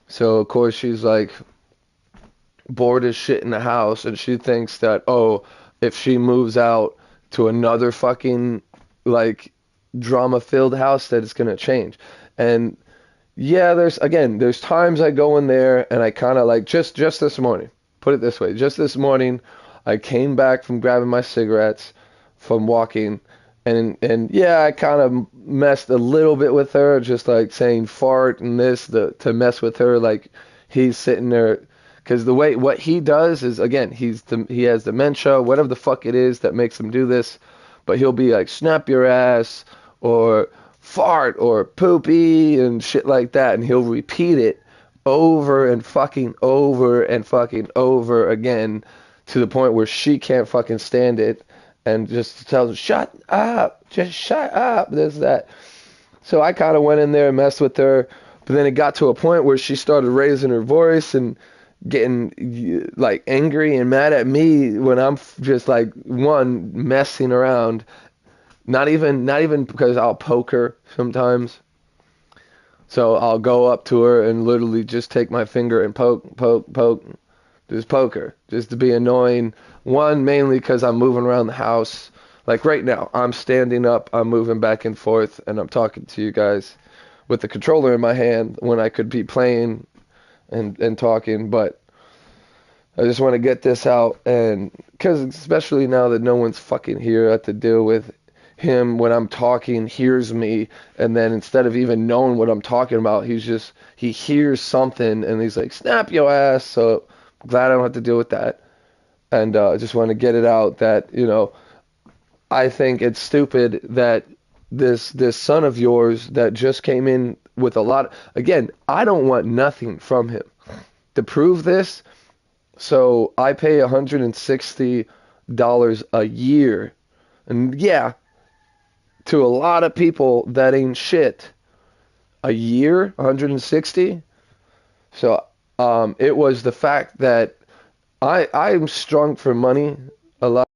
[SPEAKER 1] So of course she's like bored as shit in the house, and she thinks that, oh, if she moves out to another fucking like drama-filled house, that it's gonna change. And Yeah, there's times I go in there and I kind of like just this morning. Put it this way, just this morning, I came back from grabbing my cigarettes from walking, and yeah, I kind of messed a little bit with her, just like saying fart and to mess with her, like he's sitting there, because the way what he does is again, he has dementia, whatever the fuck it is that makes him do this, but he'll be like snap your ass or fart or poopy and shit like that, and he'll repeat it over and fucking over again to the point where she can't fucking stand it and just tells him, shut up, just shut up, this, that. So I kind of went in there and messed with her, but then it got to a point where she started raising her voice and getting like angry and mad at me when I'm just like one messing around. Not even because I'll poke her sometimes. So I'll go up to her and literally just take my finger and poke, just poke her, just to be annoying. One, mainly because I'm moving around the house. Like right now, I'm standing up, I'm moving back and forth, and I'm talking to you guys with the controller in my hand when I could be playing and talking. But I just want to get this out, and because especially now that no one's fucking here, I have to deal with him when I'm talking, hears me, and then instead of even knowing what I'm talking about, he hears something and he's like, snap your ass. So I'm glad I don't have to deal with that. And I just want to get it out that, I think it's stupid that this son of yours that just came in with a lot. Again, I don't want nothing from him. To prove this, so I pay $160 a year. And yeah, to a lot of people, that ain't shit. A year, 160. So it was the fact that I'm strung for money a lot.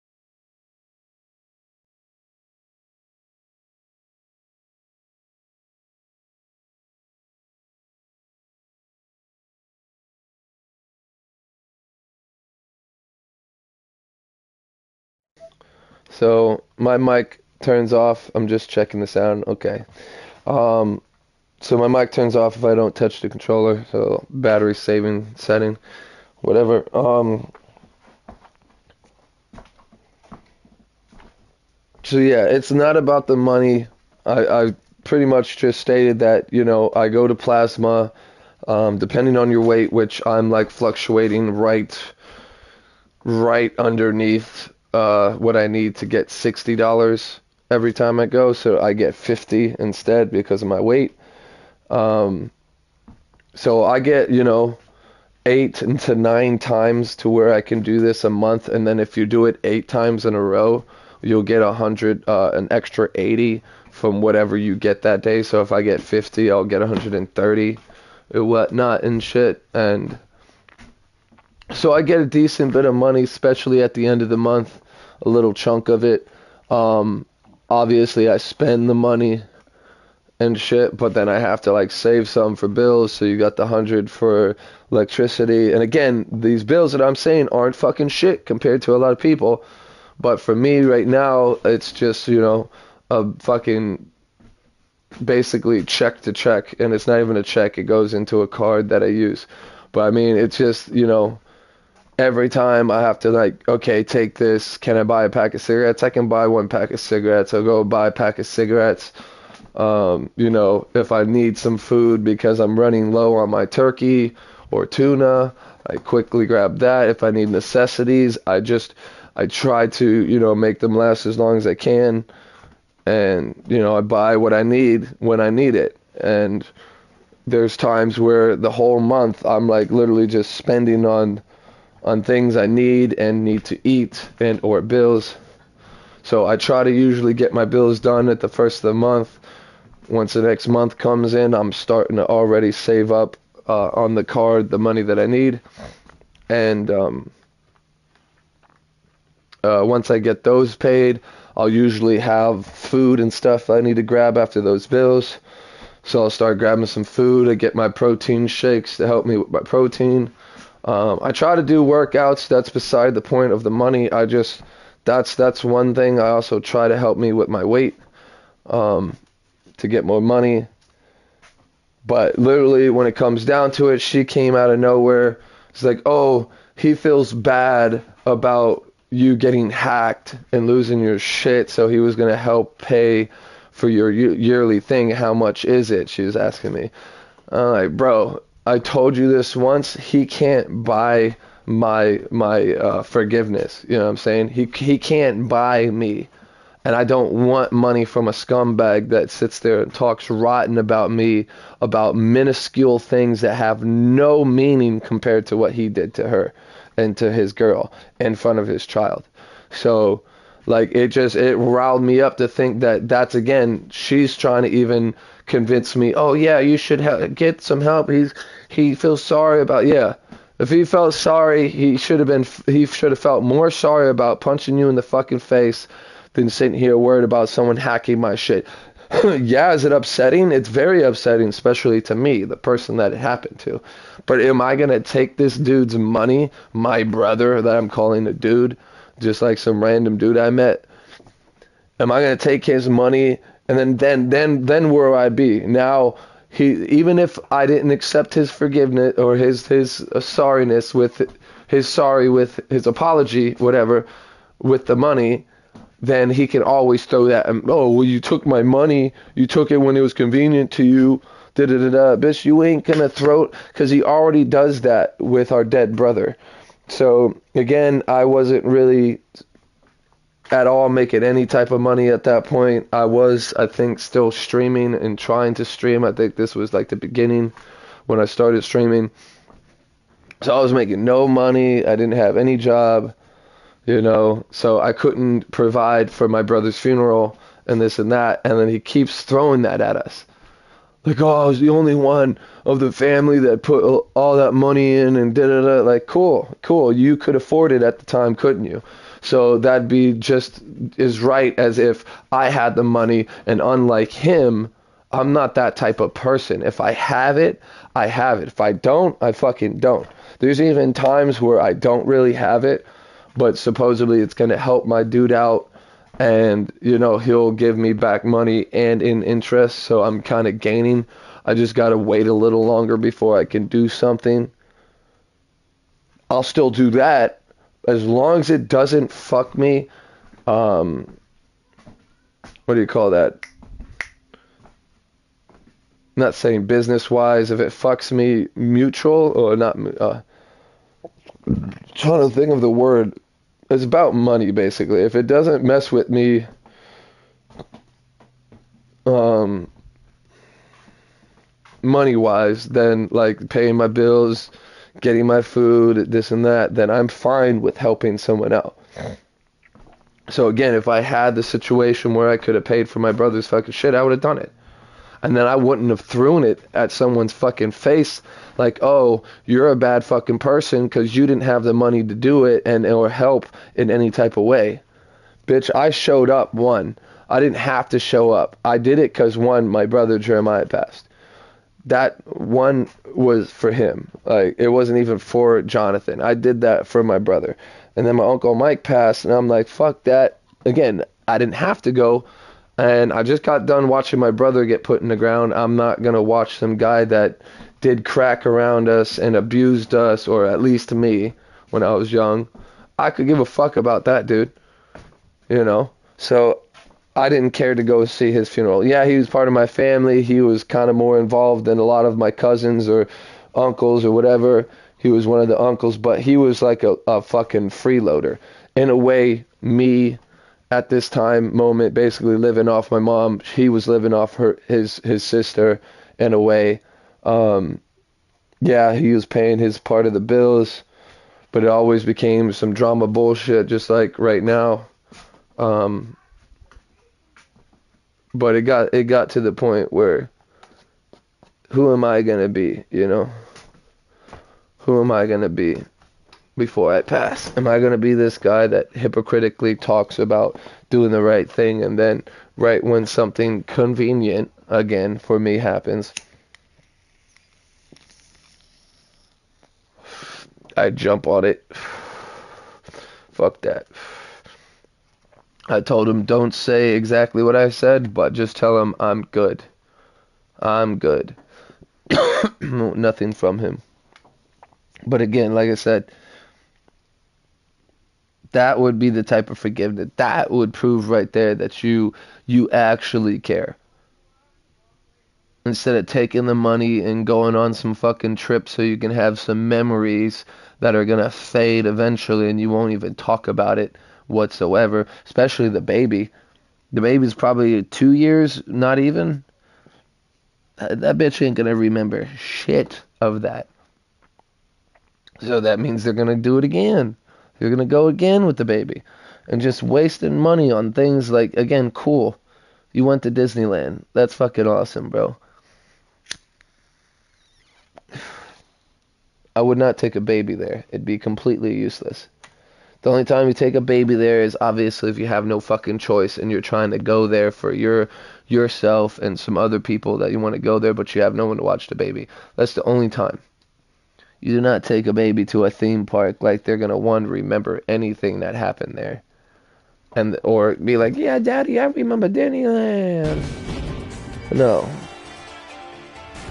[SPEAKER 1] So my mic turns off. I'm just checking the sound. Okay. Um, so my mic turns off if I don't touch the controller. So battery saving setting, whatever. So yeah, it's not about the money. I pretty much just stated that, I go to plasma, depending on your weight, which I'm like fluctuating right underneath what I need to get $60 every time I go, so I get 50 instead because of my weight. So I get, 8 to 9 times to where I can do this a month, and then if you do it 8 times in a row, you'll get 100, an extra 80 from whatever you get that day. So if I get 50, I'll get 130 or whatnot and shit. And so I get a decent bit of money, especially at the end of the month, a little chunk of it. Obviously, I spend the money and shit, but then I have to like save some for bills. So you got the 100 for electricity. And again, these bills that I'm saying aren't fucking shit compared to a lot of people. But for me right now, it's just, a fucking basically check to check. And it's not even a check. It goes into a card that I use. But I mean, it's just, every time I have to like, okay, take this. Can I buy a pack of cigarettes? I can buy one pack of cigarettes. I'll go buy a pack of cigarettes. If I need some food because I'm running low on my turkey or tuna, I quickly grab that. If I need necessities, I try to, make them last as long as I can. And, I buy what I need when I need it. And there's times where the whole month I'm like literally just spending on things I need and need to eat and or bills. So I try to usually get my bills done at the first of the month. Once the next month comes in, I'm starting to already save up on the card the money that I need. And once I get those paid, I'll usually have food and stuff I need to grab after those bills. So I'll start grabbing some food. I get my protein shakes to help me with my protein. I try to do workouts. That's beside the point of the money. That's one thing. I also try to help me with my weight, to get more money. But literally, when it comes down to it, she came out of nowhere. It's like, oh, he feels bad about you getting hacked and losing your shit, so he was gonna help pay for your yearly thing. How much is it? She was asking me. I'm like, bro, I told you this once. He can't buy my forgiveness. You know what I'm saying? He can't buy me. And I don't want money from a scumbag that sits there and talks rotten about me, about minuscule things that have no meaning compared to what he did to her and to his girl in front of his child. So, like, it riled me up to think that that's, again, she's trying to even convince me, oh yeah, you should get some help. He feels sorry about, yeah. If he felt sorry, he should have felt more sorry about punching you in the fucking face than sitting here worried about someone hacking my shit. Yeah, is it upsetting? It's very upsetting, especially to me, the person that it happened to. But am I going to take this dude's money, my brother that I'm calling a dude, just like some random dude I met? Am I going to take his money and then where would I be? Now, even if I didn't accept his forgiveness or his sorriness with with his apology, whatever, with the money, then he can always throw that, oh, well, you took my money, you took it when it was convenient to you, da-da-da-da. Bitch, you ain't gonna throw it, because he already does that with our dead brother. So, again, I wasn't really at all making any type of money at that point. I was, I think, still streaming and trying to stream. I think this was like the beginning when I started streaming. So I was making no money, I didn't have any job. So I couldn't provide for my brother's funeral and this and that, and then he keeps throwing that at us. Like, oh, I was the only one of the family that put all that money in and da-da-da. Like, cool. You could afford it at the time, couldn't you? So that'd be just as right as if I had the money, and unlike him, I'm not that type of person. If I have it, I have it. If I don't, I fucking don't. There's even times where I don't really have it, but supposedly it's going to help my dude out, and he'll give me back money and in interest, so I'm kind of gaining. I just got to wait a little longer before I can do something. I'll still do that as long as it doesn't fuck me. What do you call that? I'm not saying business wise. If it fucks me mutual or not, trying to think of the word. It's about money, basically. If it doesn't mess with me, money-wise, then like paying my bills, getting my food, this and that, then I'm fine with helping someone out. So again, if I had the situation where I could have paid for my brother's fucking shit, I would have done it. And then I wouldn't have thrown it at someone's fucking face like, oh, you're a bad fucking person because you didn't have the money to do it or help in any type of way. Bitch, I showed up, one. I didn't have to show up. I did it because, one, my brother Jeremiah passed. That one was for him. Like, it wasn't even for Jonathan. I did that for my brother. And then my Uncle Mike passed, and I'm like, fuck that. Again, I didn't have to go. And I just got done watching my brother get put in the ground. I'm not going to watch some guy that did crack around us and abused us, or at least me, when I was young. I could give a fuck about that dude. So I didn't care to go see his funeral. Yeah, he was part of my family. He was kind of more involved than a lot of my cousins or uncles or whatever. He was one of the uncles, but he was like a fucking freeloader. In a way, me at this moment basically living off my mom. He was living off his sister in a way. Yeah, he was paying his part of the bills, but it always became some drama bullshit, just like right now. But it got to the point where, who am I gonna be? Who am I gonna be before I pass? Am I gonna be this guy that hypocritically talks about doing the right thing, and then right when something convenient again for me happens, I jump on it? Fuck that. I told him, don't say exactly what I said, but just tell him I'm good. I'm good. nothing from him. But again, like I said, that would be the type of forgiveness that would prove right there that you actually care. Instead of taking the money and going on some fucking trip so you can have some memories that are gonna fade eventually and you won't even talk about it whatsoever. Especially the baby. The baby's probably 2 years, not even. That bitch ain't gonna remember shit of that. So that means they're gonna do it again. They're gonna go again with the baby. And just wasting money on things like, again, cool. You went to Disneyland. That's fucking awesome, bro. I would not take a baby there. It'd be completely useless. The only time you take a baby there is obviously if you have no fucking choice and you're trying to go there for yourself and some other people that you want to go there, but you have no one to watch the baby. That's the only time. You do not take a baby to a theme park like they're gonna remember anything that happened there, and or be like, yeah, Daddy, I remember Disneyland. No.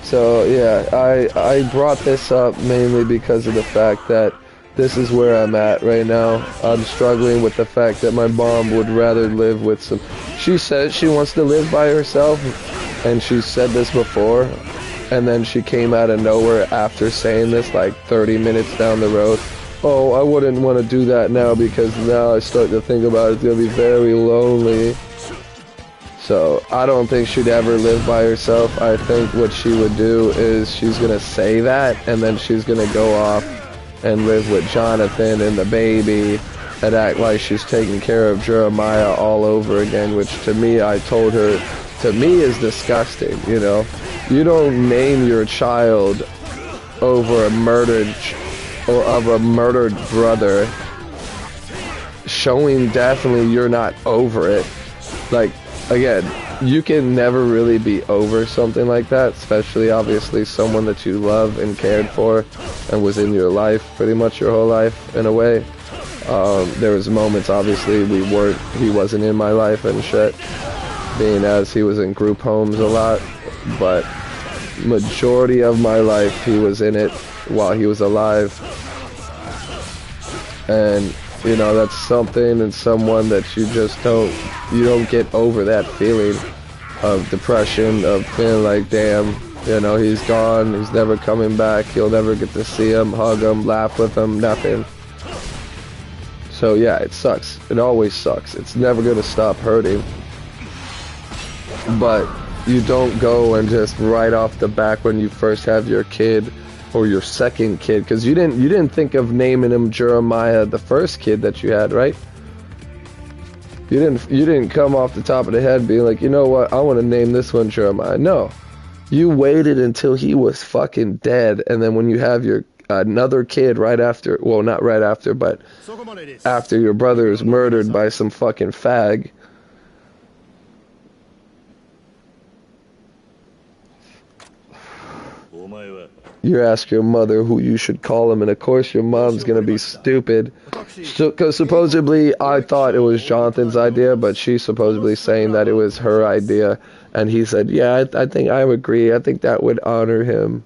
[SPEAKER 1] So yeah, I brought this up mainly because of the fact that this is where I'm at right now. I'm struggling with the fact that my mom would rather live with some. She says she wants to live by herself, and she said this before. And then she came out of nowhere after saying this, like 30 minutes down the road. Oh, I wouldn't want to do that now because now I start to think about it. It's going to be very lonely. So I don't think she'd ever live by herself. I think what she would do is she's going to say that and then she's going to go off and live with Jonathan and the baby and act like she's taking care of Jeremiah all over again, which to me, I told her, to me is disgusting, you know. You don't name your child over a murdered brother, showing definitely you're not over it. Like, again, you can never really be over something like that, especially obviously someone that you love and cared for and was in your life pretty much your whole life in a way. There was moments obviously he wasn't in my life and shit, being as he was in group homes a lot, but majority of my life he was in it while he was alive. And you know, that's something and someone that you don't get over that feeling of depression, of feeling like, damn, you know, he's gone, he's never coming back, you'll never get to see him, hug him, laugh with him, nothing. So yeah, it sucks. It always sucks. It's never gonna stop hurting. But you don't go and just right off the back when you first have your kid or your second kid, because you didn't think of naming him Jeremiah the first kid that you had, right? You didn't come off the top of the head being like, you know what, I want to name this one Jeremiah. No, you waited until he was fucking dead, and then when you have your another kid right after, well, not right after, but after your brother is murdered by some fucking fag. You ask your mother who you should call him, and of course your mom's gonna be stupid. Because supposedly I thought it was Jonathan's idea, but she's supposedly saying that it was her idea. And he said, yeah, I think I would agree. I think that would honor him.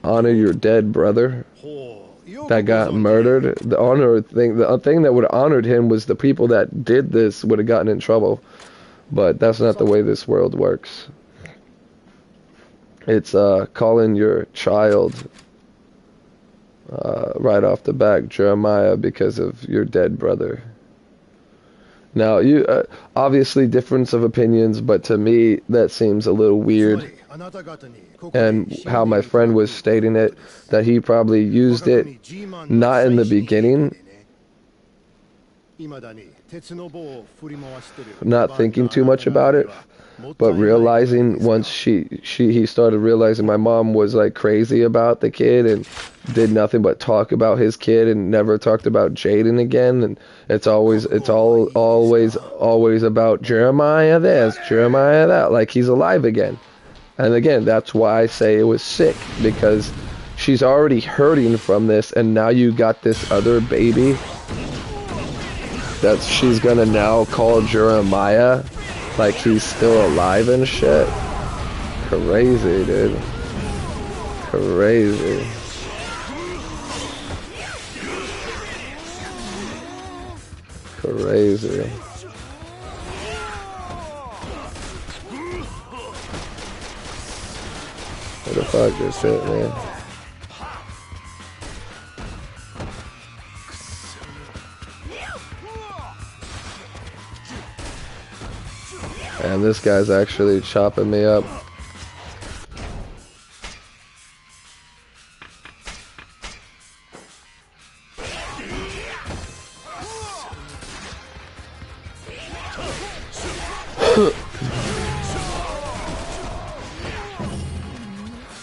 [SPEAKER 1] Honor your dead brother that got murdered. The thing that would have honored him was the people that did this would have gotten in trouble. But that's not the way this world works. It's calling your child right off the back Jeremiah because of your dead brother. Now, you obviously difference of opinions, but to me that seems a little weird. And how my friend was stating it, that he probably used it not in the beginning, not thinking too much about it, but realizing once he started realizing my mom was like crazy about the kid and did nothing but talk about his kid and never talked about Jaden again, and it's always about Jeremiah this, Jeremiah that, like he's alive again. And again, that's why I say it was sick, because she's already hurting from this, and now you got this other baby that she's gonna now call Jeremiah like he's still alive and shit. Crazy, dude. crazy. Crazy. What the fuck is shit, man? And this guy's actually chopping me up.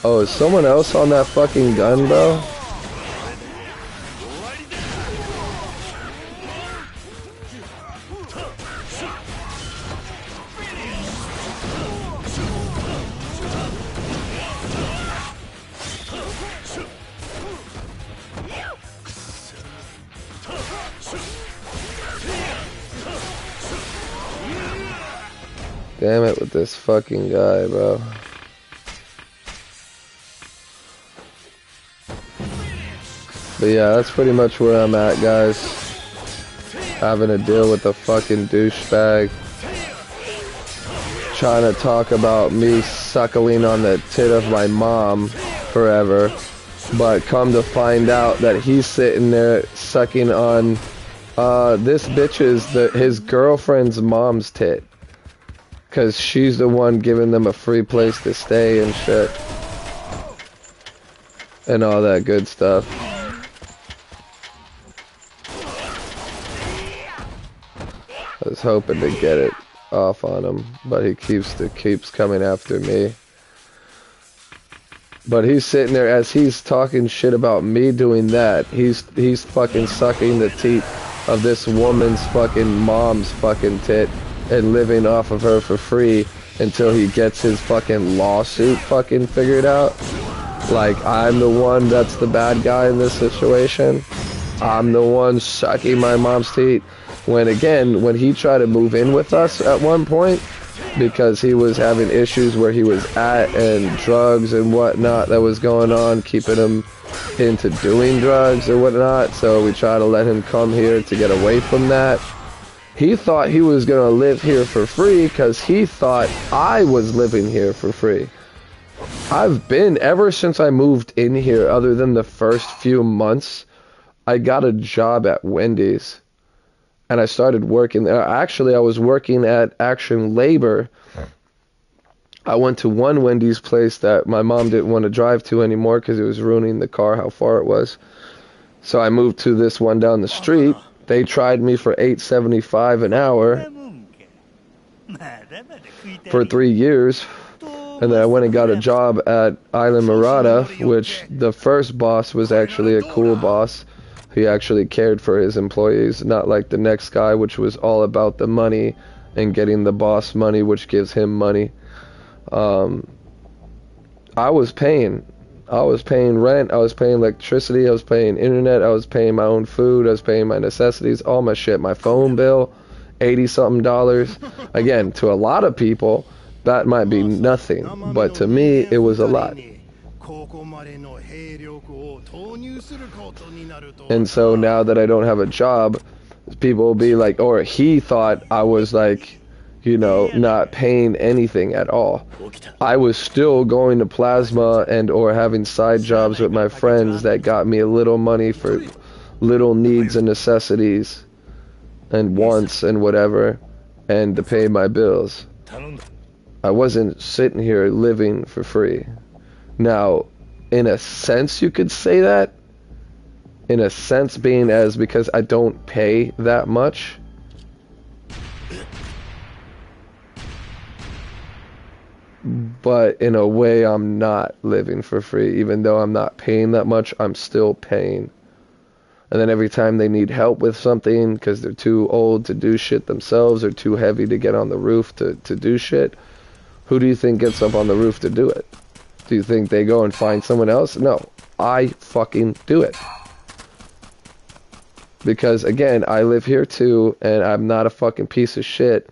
[SPEAKER 1] Oh, is someone else on that fucking gun, bro? Damn it with this fucking guy, bro. But yeah, that's pretty much where I'm at, guys. Having to deal with the fucking douchebag. Trying to talk about me suckling on the tit of my mom forever. But come to find out that he's sitting there sucking on this bitch's, his girlfriend's mom's tit. Because she's the one giving them a free place to stay and shit. And all that good stuff. I was hoping to get it off on him, but he keeps coming after me. But he's sitting there as he's talking shit about me doing that. He's fucking sucking the teat of this woman's fucking mom's fucking tit and living off of her for free until he gets his fucking lawsuit fucking figured out. Like, I'm the one that's the bad guy in this situation. I'm the one sucking my mom's teat. When he tried to move in with us at one point, because he was having issues where he was at and drugs and whatnot that was going on, keeping him into doing drugs or whatnot, so we tried to let him come here to get away from that. He thought he was going to live here for free because he thought I was living here for free. I've been, ever since I moved in here, other than the first few months, I got a job at Wendy's. And I started working there. Actually, I was working at Action Labor. I went to one Wendy's place that my mom didn't want to drive to anymore because it was ruining the car, how far it was. So I moved to this one down the street. They tried me for $8.75 an hour for 3 years. And then I went and got a job at Island Murata, which the first boss was actually a cool boss. He actually cared for his employees, not like the next guy, which was all about the money and getting the boss money, which gives him money. I was paying rent, I was paying electricity, I was paying internet, I was paying my own food, I was paying my necessities, all my shit, my phone bill, $80-something. Again, to a lot of people, that might be nothing, but to me, it was a lot. And so now that I don't have a job, people will be like, or he thought I was like, not paying anything at all. I was still going to Plasma and or having side jobs with my friends that got me a little money for little needs and necessities and wants and whatever, and to pay my bills. I wasn't sitting here living for free. Now, in a sense, you could say that. In a sense, being as because I don't pay that much. But in a way, I'm not living for free. Even though I'm not paying that much, I'm still paying. And then every time they need help with something, because they're too old to do shit themselves, or too heavy to get on the roof to do shit, who do you think gets up on the roof to do it? Do you think they go and find someone else? No. I fucking do it. Because, again, I live here too, and I'm not a fucking piece of shit.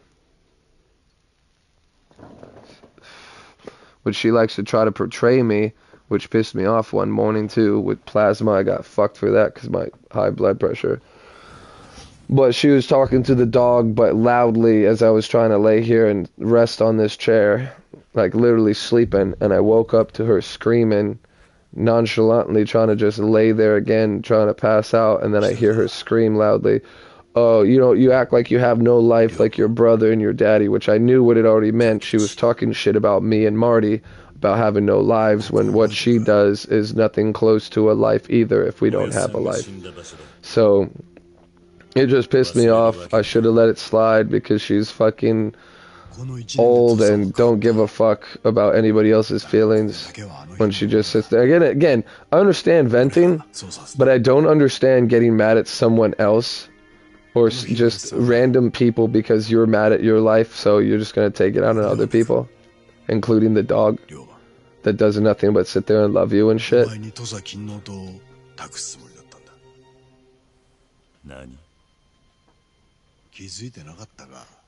[SPEAKER 1] But she likes to try to portray me which pissed me off one morning too. With plasma, I got fucked for that because my high blood pressure. But she was talking to the dog, but loudly as I was trying to lay here and rest on this chair, like literally sleeping, and I woke up to her screaming, nonchalantly trying to just lay there again, trying to pass out, and then I hear her scream loudly, "Oh, you act like you have no life like your brother and your daddy," which I knew what it already meant. She was talking shit about me and Marty, about having no lives, when what she does is nothing close to a life either if we don't have a life. So it just pissed me off. I should have let it slide because she's fucking old and don't give a fuck about anybody else's feelings when she just sits there. Again, I understand venting, but I don't understand getting mad at someone else or just random people because you're mad at your life, so you're just going to take it out on other people, including the dog that does nothing but sit there and love you and shit.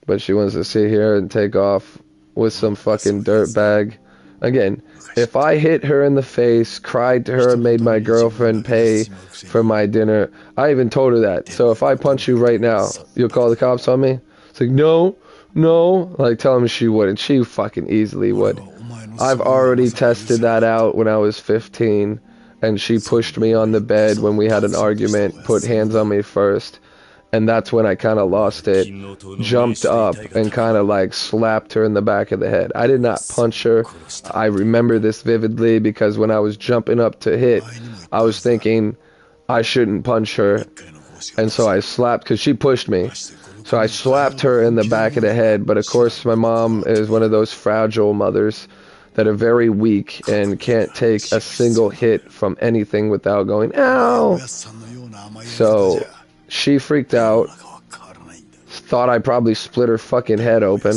[SPEAKER 1] But she wants to sit here and take off with some fucking dirtbag. Again, if I hit her in the face, cried to her, and made my girlfriend pay for my dinner, I even told her that. So if I punch you right now, you'll call the cops on me? It's like, no. Like, tell me she wouldn't. She fucking easily would. I've already tested that out when I was 15, and she pushed me on the bed when we had an argument, put hands on me first. And that's when I kind of lost it, jumped up and kind of like slapped her in the back of the head. I did not punch her. I remember this vividly because when I was jumping up to hit, I was thinking I shouldn't punch her. And so I slapped, because she pushed me. So I slapped her in the back of the head. But of course, my mom is one of those fragile mothers that are very weak and can't take a single hit from anything without going, ow. So she freaked out, thought I probably split her fucking head open,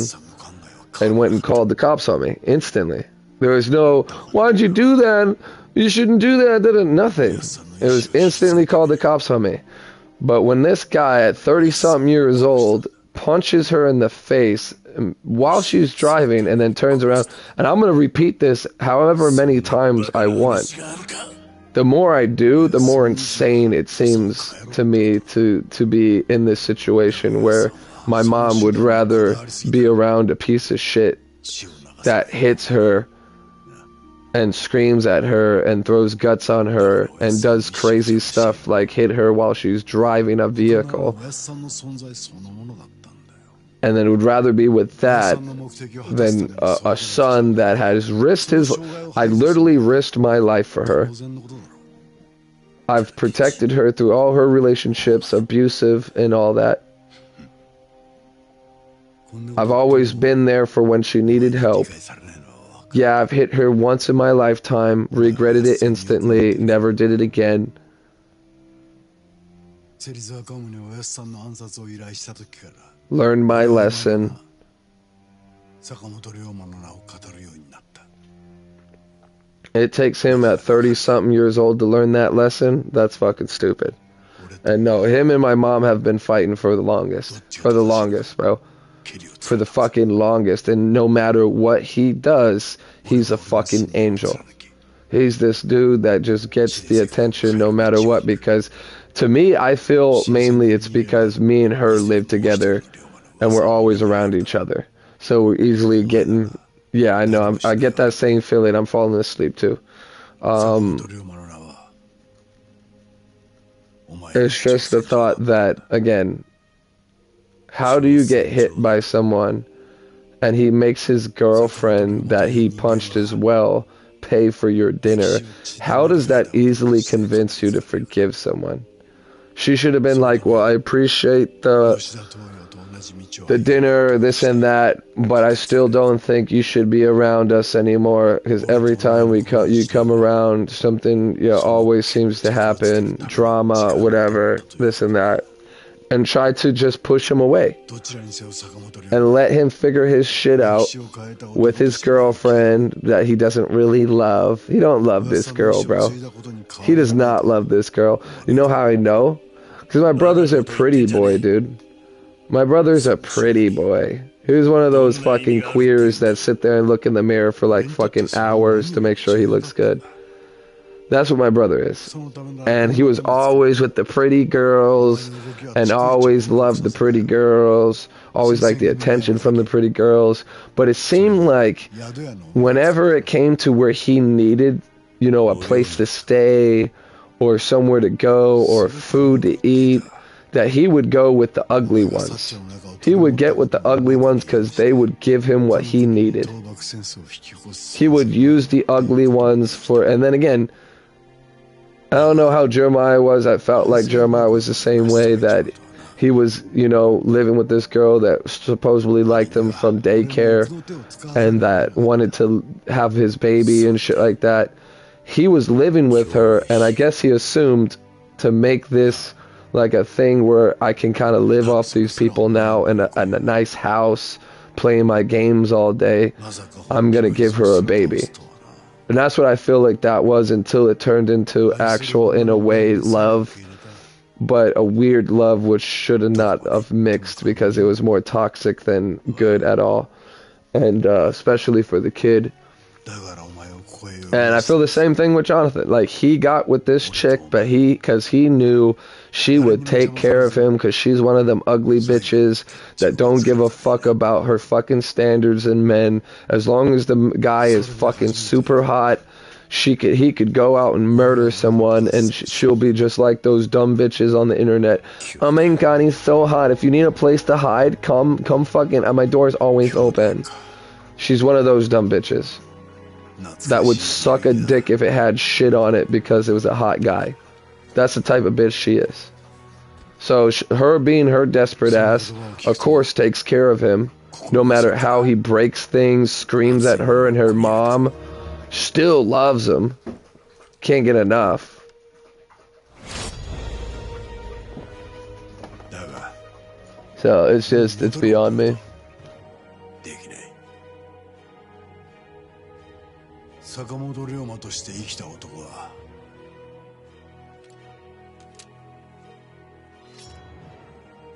[SPEAKER 1] and went and called the cops on me instantly. There was no, why'd you do that? You shouldn't do that. Nothing. It was instantly called the cops on me. But when this guy at 30-something years old punches her in the face while she's driving and then turns around, and I'm going to repeat this however many times I want. The more I do, the more insane it seems to me to be in this situation where my mom would rather be around a piece of shit that hits her and screams at her and throws guts on her and does crazy stuff like hit her while she's driving a vehicle, and then would rather be with that than a son that has risked his... I literally risked my life for her. I've protected her through all her relationships, abusive and all that. I've always been there for when she needed help. Yeah, I've hit her once in my lifetime, regretted it instantly, never did it again. Learned my lesson. It takes him at 30-something years old to learn that lesson. That's fucking stupid. And no, him and my mom have been fighting for the longest. For the longest, bro. For the fucking longest. And no matter what he does, he's a fucking angel. He's this dude that just gets the attention no matter what. Because to me, I feel mainly it's because me and her live together and we're always around each other. So we're easily getting... Yeah, I know. I get that same feeling. I'm falling asleep too. It's just the thought that, again, how do you get hit by someone and he makes his girlfriend that he punched as well pay for your dinner? How does that easily convince you to forgive someone? She should have been like, well, I appreciate the dinner, this and that, but I still don't think you should be around us anymore, because every time you come around, something always seems to happen, drama, whatever, this and that, and try to just push him away and let him figure his shit out with his girlfriend that he doesn't really love. He don't love this girl, bro. He does not love this girl. You know how I know? Because my brother's a pretty boy, dude. My brother's a pretty boy. He was one of those fucking queers that sit there and look in the mirror for like fucking hours to make sure he looks good. That's what my brother is. And he was always with the pretty girls and always loved the pretty girls, always liked the attention from the pretty girls. But it seemed like whenever it came to where he needed, you know, a place to stay or somewhere to go or food to eat, that he would go with the ugly ones. He would get with the ugly ones because they would give him what he needed. He would use the ugly ones for, and then again, I don't know how Jeremiah was. I felt like Jeremiah was the same way, that he was, you know, living with this girl that supposedly liked him from daycare and that wanted to have his baby and shit like that. He was living with her, and I guess he assumed to make this like a thing where I can kind of live off these people now in a nice house, playing my games all day. I'm going to give her a baby. And that's what I feel like that was, until it turned into actual, in a way, love. But a weird love which should have not have mixed, because it was more toxic than good at all. And especially for the kid. And I feel the same thing with Jonathan. Like, he got with this chick, but because he knew she would take care of him, because she's one of them ugly bitches that don't give a fuck about her fucking standards in men. As long as the guy is fucking super hot, he could go out and murder someone, and she'll be just like those dumb bitches on the internet. Oh my god, he's so hot. If you need a place to hide, come fucking, my door's always open. She's one of those dumb bitches that would suck a dick if it had shit on it because it was a hot guy. That's the type of bitch she is. So her being her desperate ass, of course, takes care of him. No matter how he breaks things, screams at her and her mom, still loves him. Can't get enough. So it's beyond me.
[SPEAKER 6] 坂本龍馬として生きた男は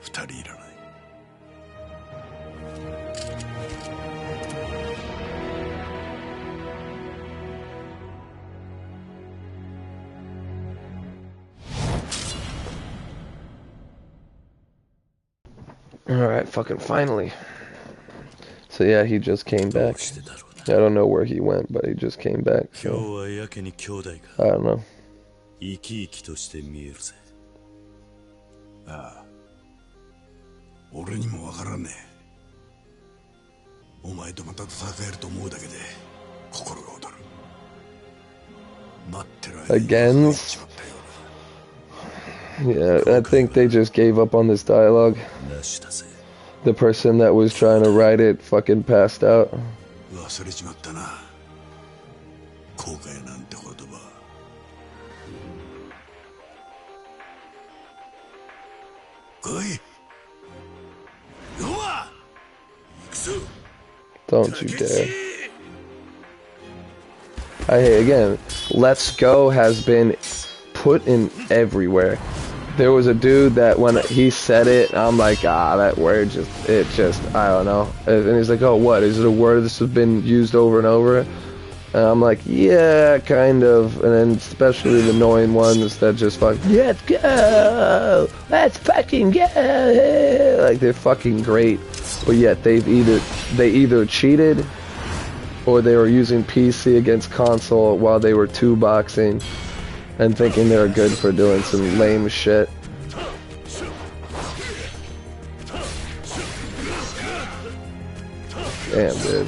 [SPEAKER 6] 2人いらない。
[SPEAKER 1] Alright, fucking finally. So yeah, he just came back. I don't know where he went, but he just came back. So. I don't know.
[SPEAKER 5] 生き生きとして見えるぜ。
[SPEAKER 6] ああ、俺にもわからんね。お前とまた戦えると思うだけで心が躍る。待ってる間に
[SPEAKER 1] Again? Yeah, I think they just gave up on this dialogue. The person that was trying to write it fucking passed out.
[SPEAKER 6] 忘れちまったな。後悔なんて言葉。来い。ロマ。行くぞ。
[SPEAKER 1] Don't you dare. Again, let's go has been put in everywhere. There was a dude that when he said it, I'm like, that word I don't know. And he's like, oh, what? Is it a word that's been used over and over? And I'm like, yeah, kind of. And then especially the annoying ones that just fuck, let's go! Let's fucking go! Like, they're fucking great. But yet they either cheated or they were using PC against console while they were 2-boxing. And thinking they were good for doing some lame shit. Damn, dude.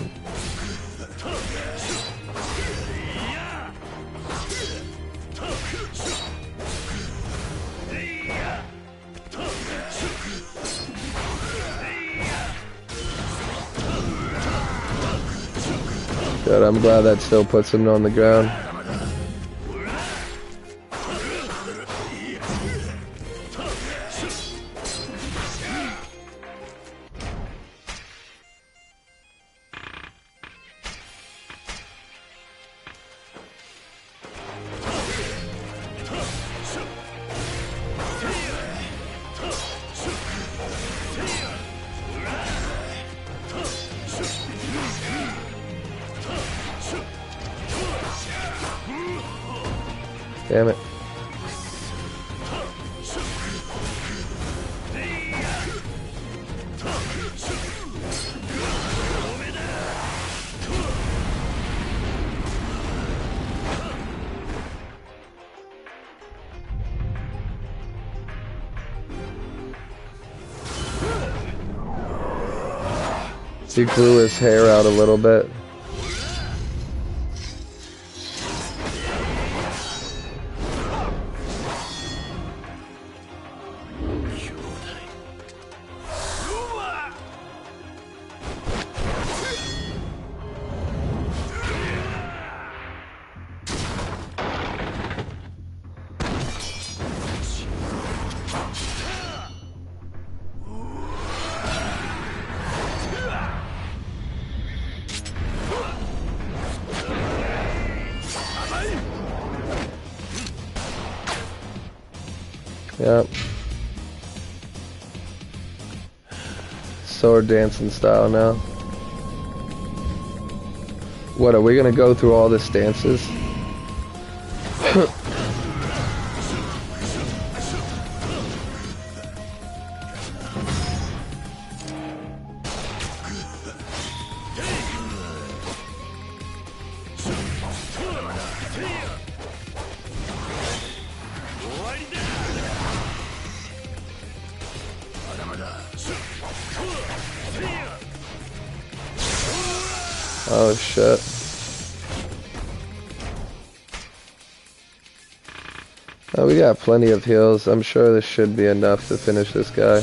[SPEAKER 1] Good, I'm glad that still puts him on the ground. Damn it. He blew his hair out a little bit. Yep. Sword dancing style now. What, are we gonna go through all the stances? Oh shit. Oh, we got plenty of heals. I'm sure this should be enough to finish this guy.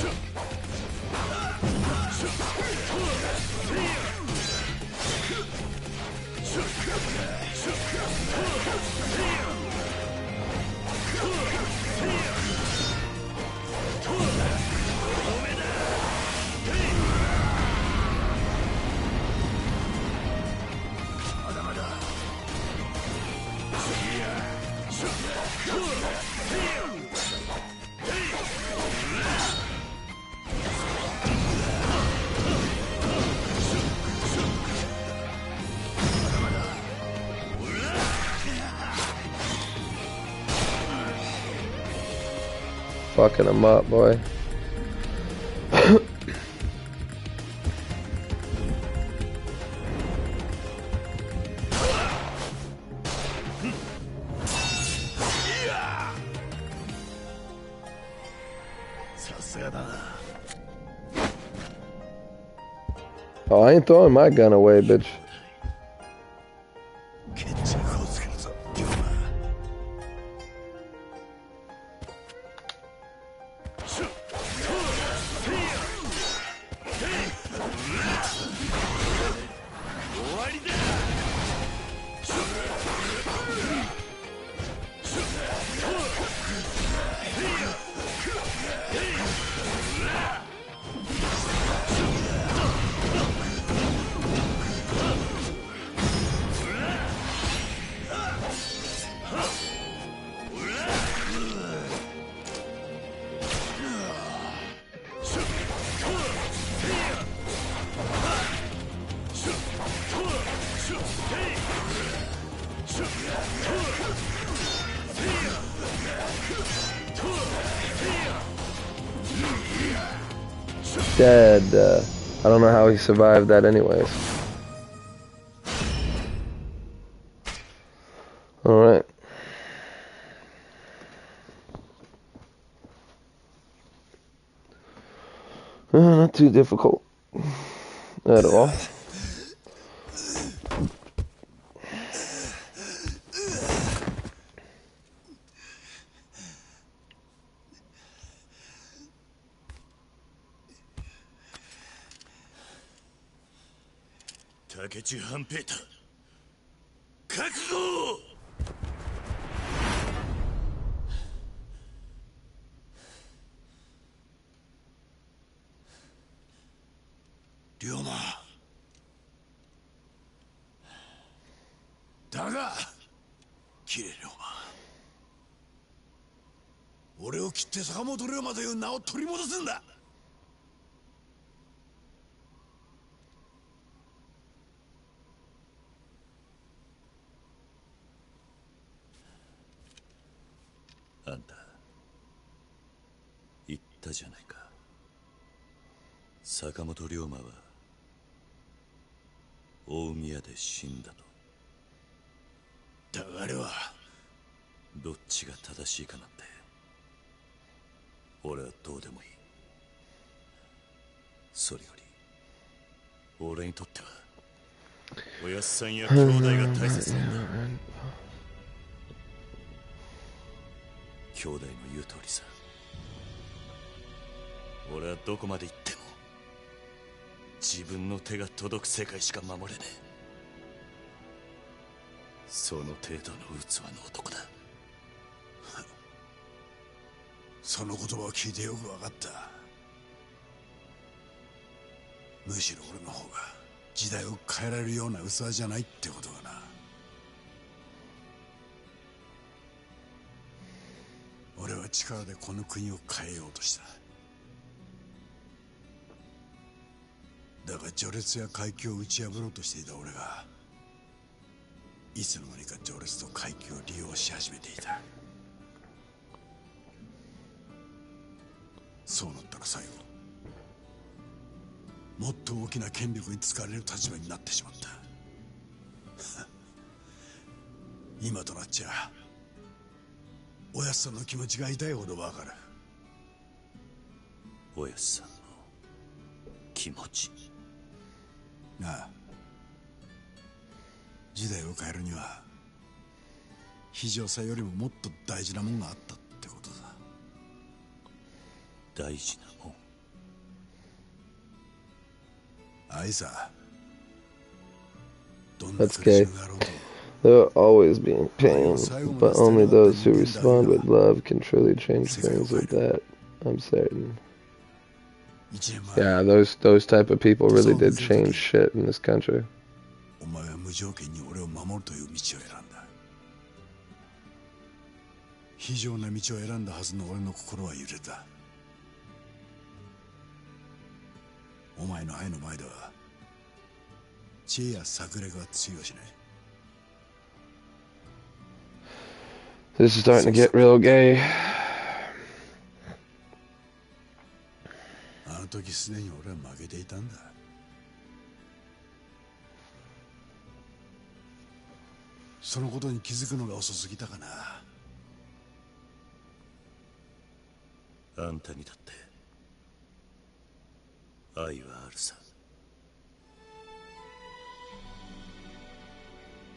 [SPEAKER 1] Fucking him up, boy. Oh, I ain't throwing my gun away, bitch. Dead. I don't know how he survived that anyways. Alright. Not too difficult at all.
[SPEAKER 5] Takechi Hanpeita, 覚悟! 龍馬だがキレ龍馬、俺を切って坂本龍馬という名を取り戻すんだ。
[SPEAKER 4] ったじゃないか。坂本龍馬は大宮で死んだと。
[SPEAKER 5] だがあれは
[SPEAKER 4] どっちが正しいかなんて俺はどうでもいい。それより俺にとってはおやっさんや兄弟が大切なんだ。兄弟の言う通りさ。俺はどこまで行っても自分の手が届く世界しか守れねえ。その程度の器の男だ。
[SPEAKER 5] その言葉を聞いてよく分かった。むしろ俺の方が時代を変えられるような器じゃないってことがな。俺は力でこの国を変えようとした。だが序列や階級を打ち破ろうとしていた俺がいつの間にか序列と階級を利用し始めていた。そうなったら最後もっと大きな権力に使われる立場になってしまった。今となっちゃおやっさんの気持ちが痛いほどわかる。
[SPEAKER 4] おやっさんの気持ち。
[SPEAKER 5] なあ、時代を変えるには非常さよりももっと大事なもんがあったってことだ。
[SPEAKER 4] 大事なもん。
[SPEAKER 5] あいさ、どんな
[SPEAKER 1] That's
[SPEAKER 5] 苦し
[SPEAKER 1] gay.
[SPEAKER 5] みがあろうと
[SPEAKER 1] There'll always be pain, but only those who respond with love can truly change things. With that, I'm certain.
[SPEAKER 5] 1年前
[SPEAKER 1] Yeah, those type of people really did change shit in this country.
[SPEAKER 5] お前は無条件に俺を守るという道を選んだ。非常な道を選んだはずの俺の心は揺れた。お前の愛の前では知恵や策略は通用しない。
[SPEAKER 1] This is starting to get real gay.
[SPEAKER 5] あの時すでに俺は負けていたんだ。そのことに気づくのが遅すぎたかな。
[SPEAKER 4] あんたにだって愛はあるさ。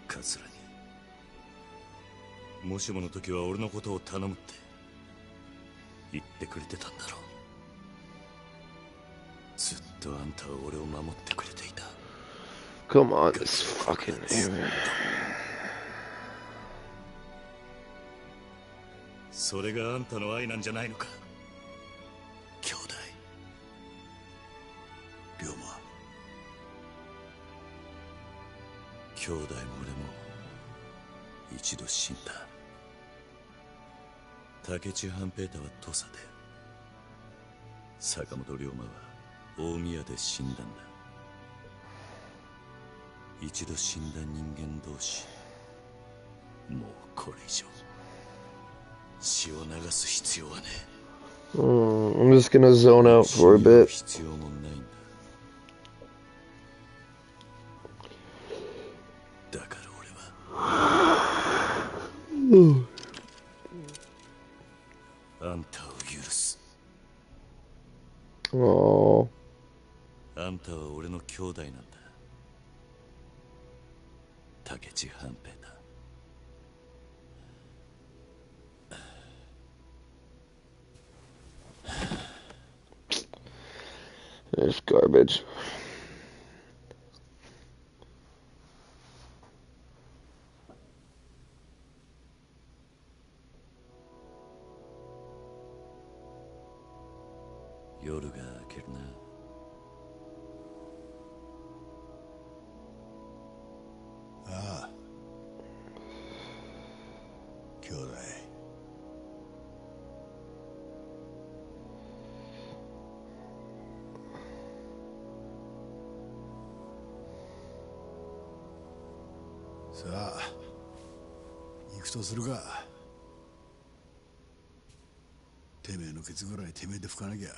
[SPEAKER 4] 桂にもしもの時は俺のことを頼むって言ってくれてたんだろう。ずっとあんたは俺を守ってくれていた。
[SPEAKER 1] Come on, this fucking neighbor.
[SPEAKER 4] それがあんたの愛なんじゃないのか、兄弟。
[SPEAKER 5] 龍馬、
[SPEAKER 4] 兄弟も俺も一度死んだ。竹地半平太は土佐で、坂本龍馬は大宮で死んだんだ。一度死んだ人間同士、もうこれ以上血を流す必要はねえ。
[SPEAKER 1] I'm just gonna zone out for a bit.
[SPEAKER 4] 必要もないんだ。だから俺はあんたを許す。
[SPEAKER 1] Oh,
[SPEAKER 4] あんたは俺の兄弟なんだ。竹地半平太。
[SPEAKER 1] it's garbage.
[SPEAKER 4] 夜が明けるな。
[SPEAKER 5] ああ、兄弟。さあ、行くとするか。てめえのケツぐらいてめえで拭かなきゃ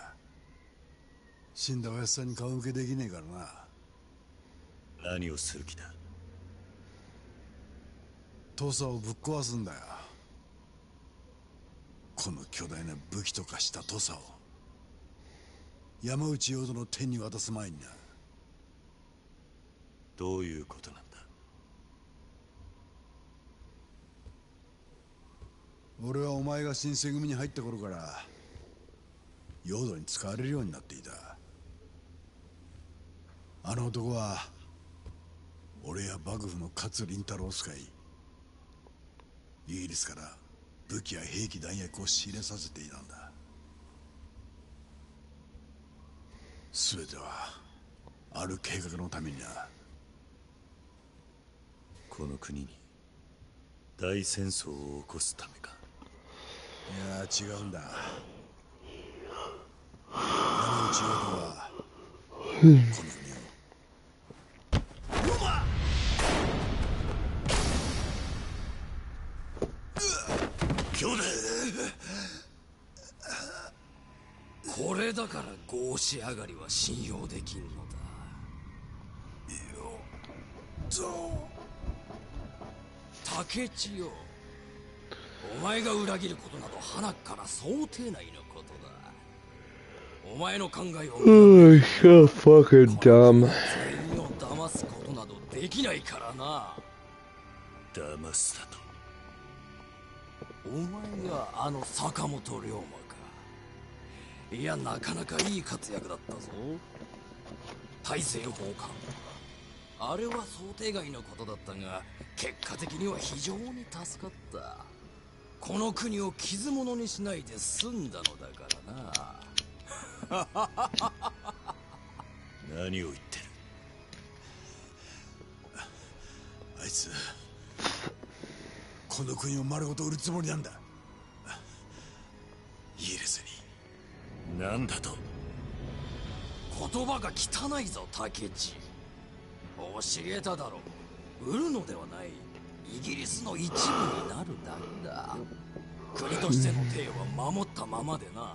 [SPEAKER 5] 死んだおやっさんに顔向けできねえからな。
[SPEAKER 4] 何をする気だ？
[SPEAKER 5] 土佐をぶっ壊すんだよ。この巨大な武器とかした土佐を山内陽道の手に渡す前にな。
[SPEAKER 4] どういうことなんだ？
[SPEAKER 5] 俺はお前が新選組に入った頃から陽道に使われるようになっていた。あの男は俺や幕府の勝倫太郎を使いイギリスから武器や兵器弾薬を仕入れさせていたんだ。全てはある計画のためにな。
[SPEAKER 4] この国に大戦争を起こすためか？
[SPEAKER 5] いや違うんだ。山内陽道はこの国を
[SPEAKER 4] 兄弟、
[SPEAKER 7] これだから合し上がりは信用できんのだ。竹千代、お前が裏切ることなど鼻から想定内のことだ。お前の考えを
[SPEAKER 1] Oh, so fucking dumb.
[SPEAKER 7] 全員を騙すことなどできないからな。
[SPEAKER 4] 騙すだと？
[SPEAKER 7] お前があの坂本龍馬か。いや、なかなかいい活躍だったぞ。大政奉還、あれは想定外のことだったが結果的には非常に助かった。この国を傷物にしないで済んだのだからな。
[SPEAKER 4] 何を言ってる？
[SPEAKER 5] あいつこの国を丸ごと売るつもりなんだ。イギリスに。
[SPEAKER 4] なんだと？
[SPEAKER 7] 言葉が汚いぞ竹地。教えただろう。売るのではない、イギリスの一部になるだけだ。国としての体は守ったままでな。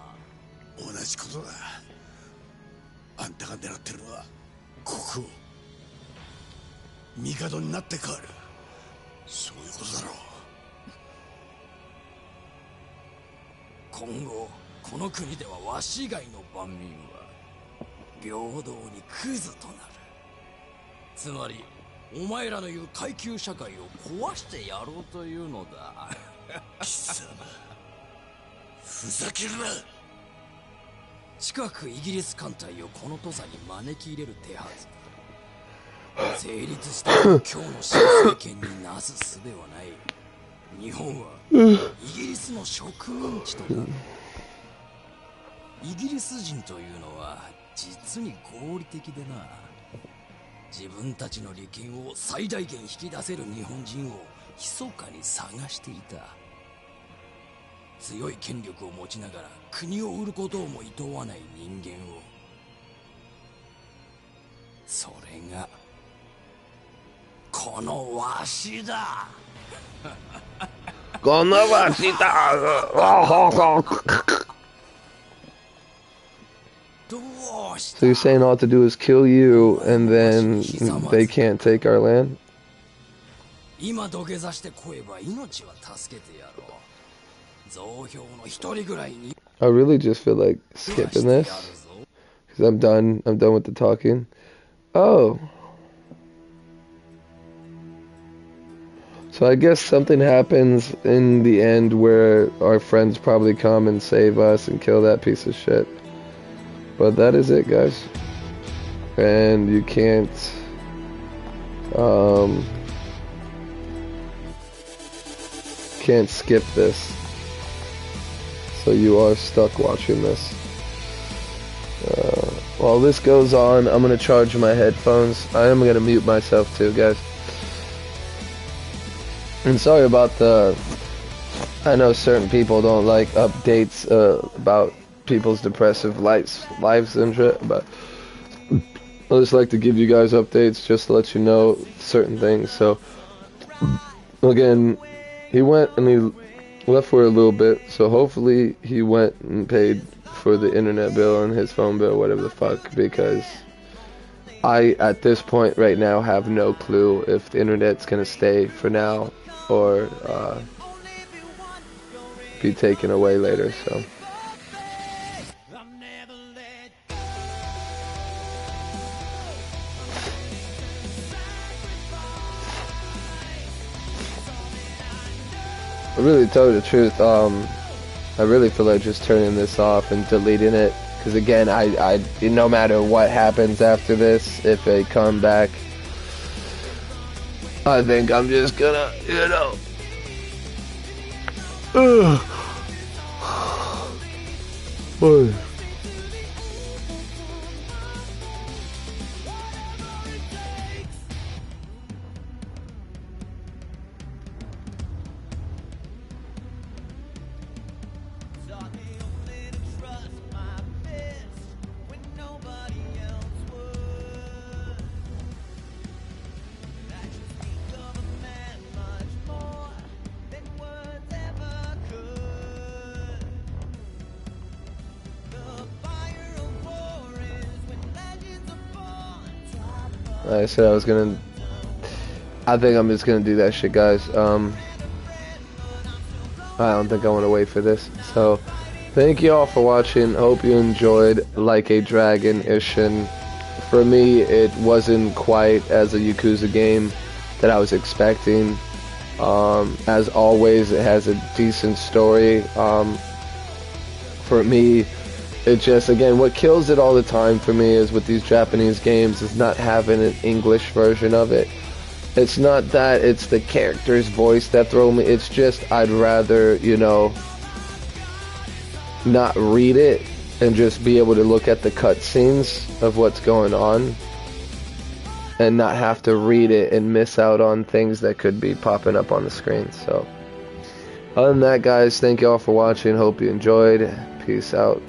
[SPEAKER 5] 同じことだ。あんたが狙ってるのは国を帝になって変わる、そういうことだろう。
[SPEAKER 7] 今後この国ではわし以外の万民は平等にクズとなる。つまりお前らの言う階級社会を壊してやろうというのだ。
[SPEAKER 4] 貴様、ふざけるな。
[SPEAKER 7] 近くイギリス艦隊をこの土佐に招き入れる手はずだ。成立した今日の新政権になすすべはない。日本はイギリスの植民地となる。イギリス人というのは実に合理的でな。自分たちの利権を最大限引き出せる日本人を密かに探していた。強い権力を持ちながら国を売ることをも厭わない人間を。それがこのわしだ。
[SPEAKER 1] このわしだ。So you're saying all I have to do is kill you and then they can't take our land?
[SPEAKER 7] 今土下座してこえば命は助けてやろう。増票の一人ぐらいに。
[SPEAKER 1] I really just feel like skipping this because I'm done with the talking. Oh. So I guess something happens in the end where our friends probably come and save us and kill that piece of shit. But that is it, guys. And you can't skip this. So you are stuck watching this. While this goes on, I'm going to charge my headphones. I am going to mute myself too, guys. And sorry about I know certain people don't like updates about people's depressive lives and shit, but I just like to give you guys updates just to let you know certain things. So again, he went and he left for a little bit, so hopefully he went and paid for the internet bill and his phone bill, whatever the fuck, because I, at this point right now, have no clue if the internet's gonna stay for now or be taken away later, so. I really tell you the truth, I really feel like just turning this off and deleting it, because again, I no matter what happens after this, if they come back, I think I'm just gonna, you know, Boy. I said I think I'm just gonna do that shit, guys. I don't think I want to wait for this. So, thank you all for watching. Hope you enjoyed Like a Dragon Ishin. For me, it wasn't quite as a Yakuza game that I was expecting. As always, it has a decent story. For me, it just, again, what kills it all the time for me is with these Japanese games is not having an English version of it. It's not that it's the character's voice that throw me, it's just I'd rather, you know, not read it and just be able to look at the cutscenes of what's going on and not have to read it and miss out on things that could be popping up on the screen. So, other than that, guys, thank you all for watching. Hope you enjoyed. Peace out.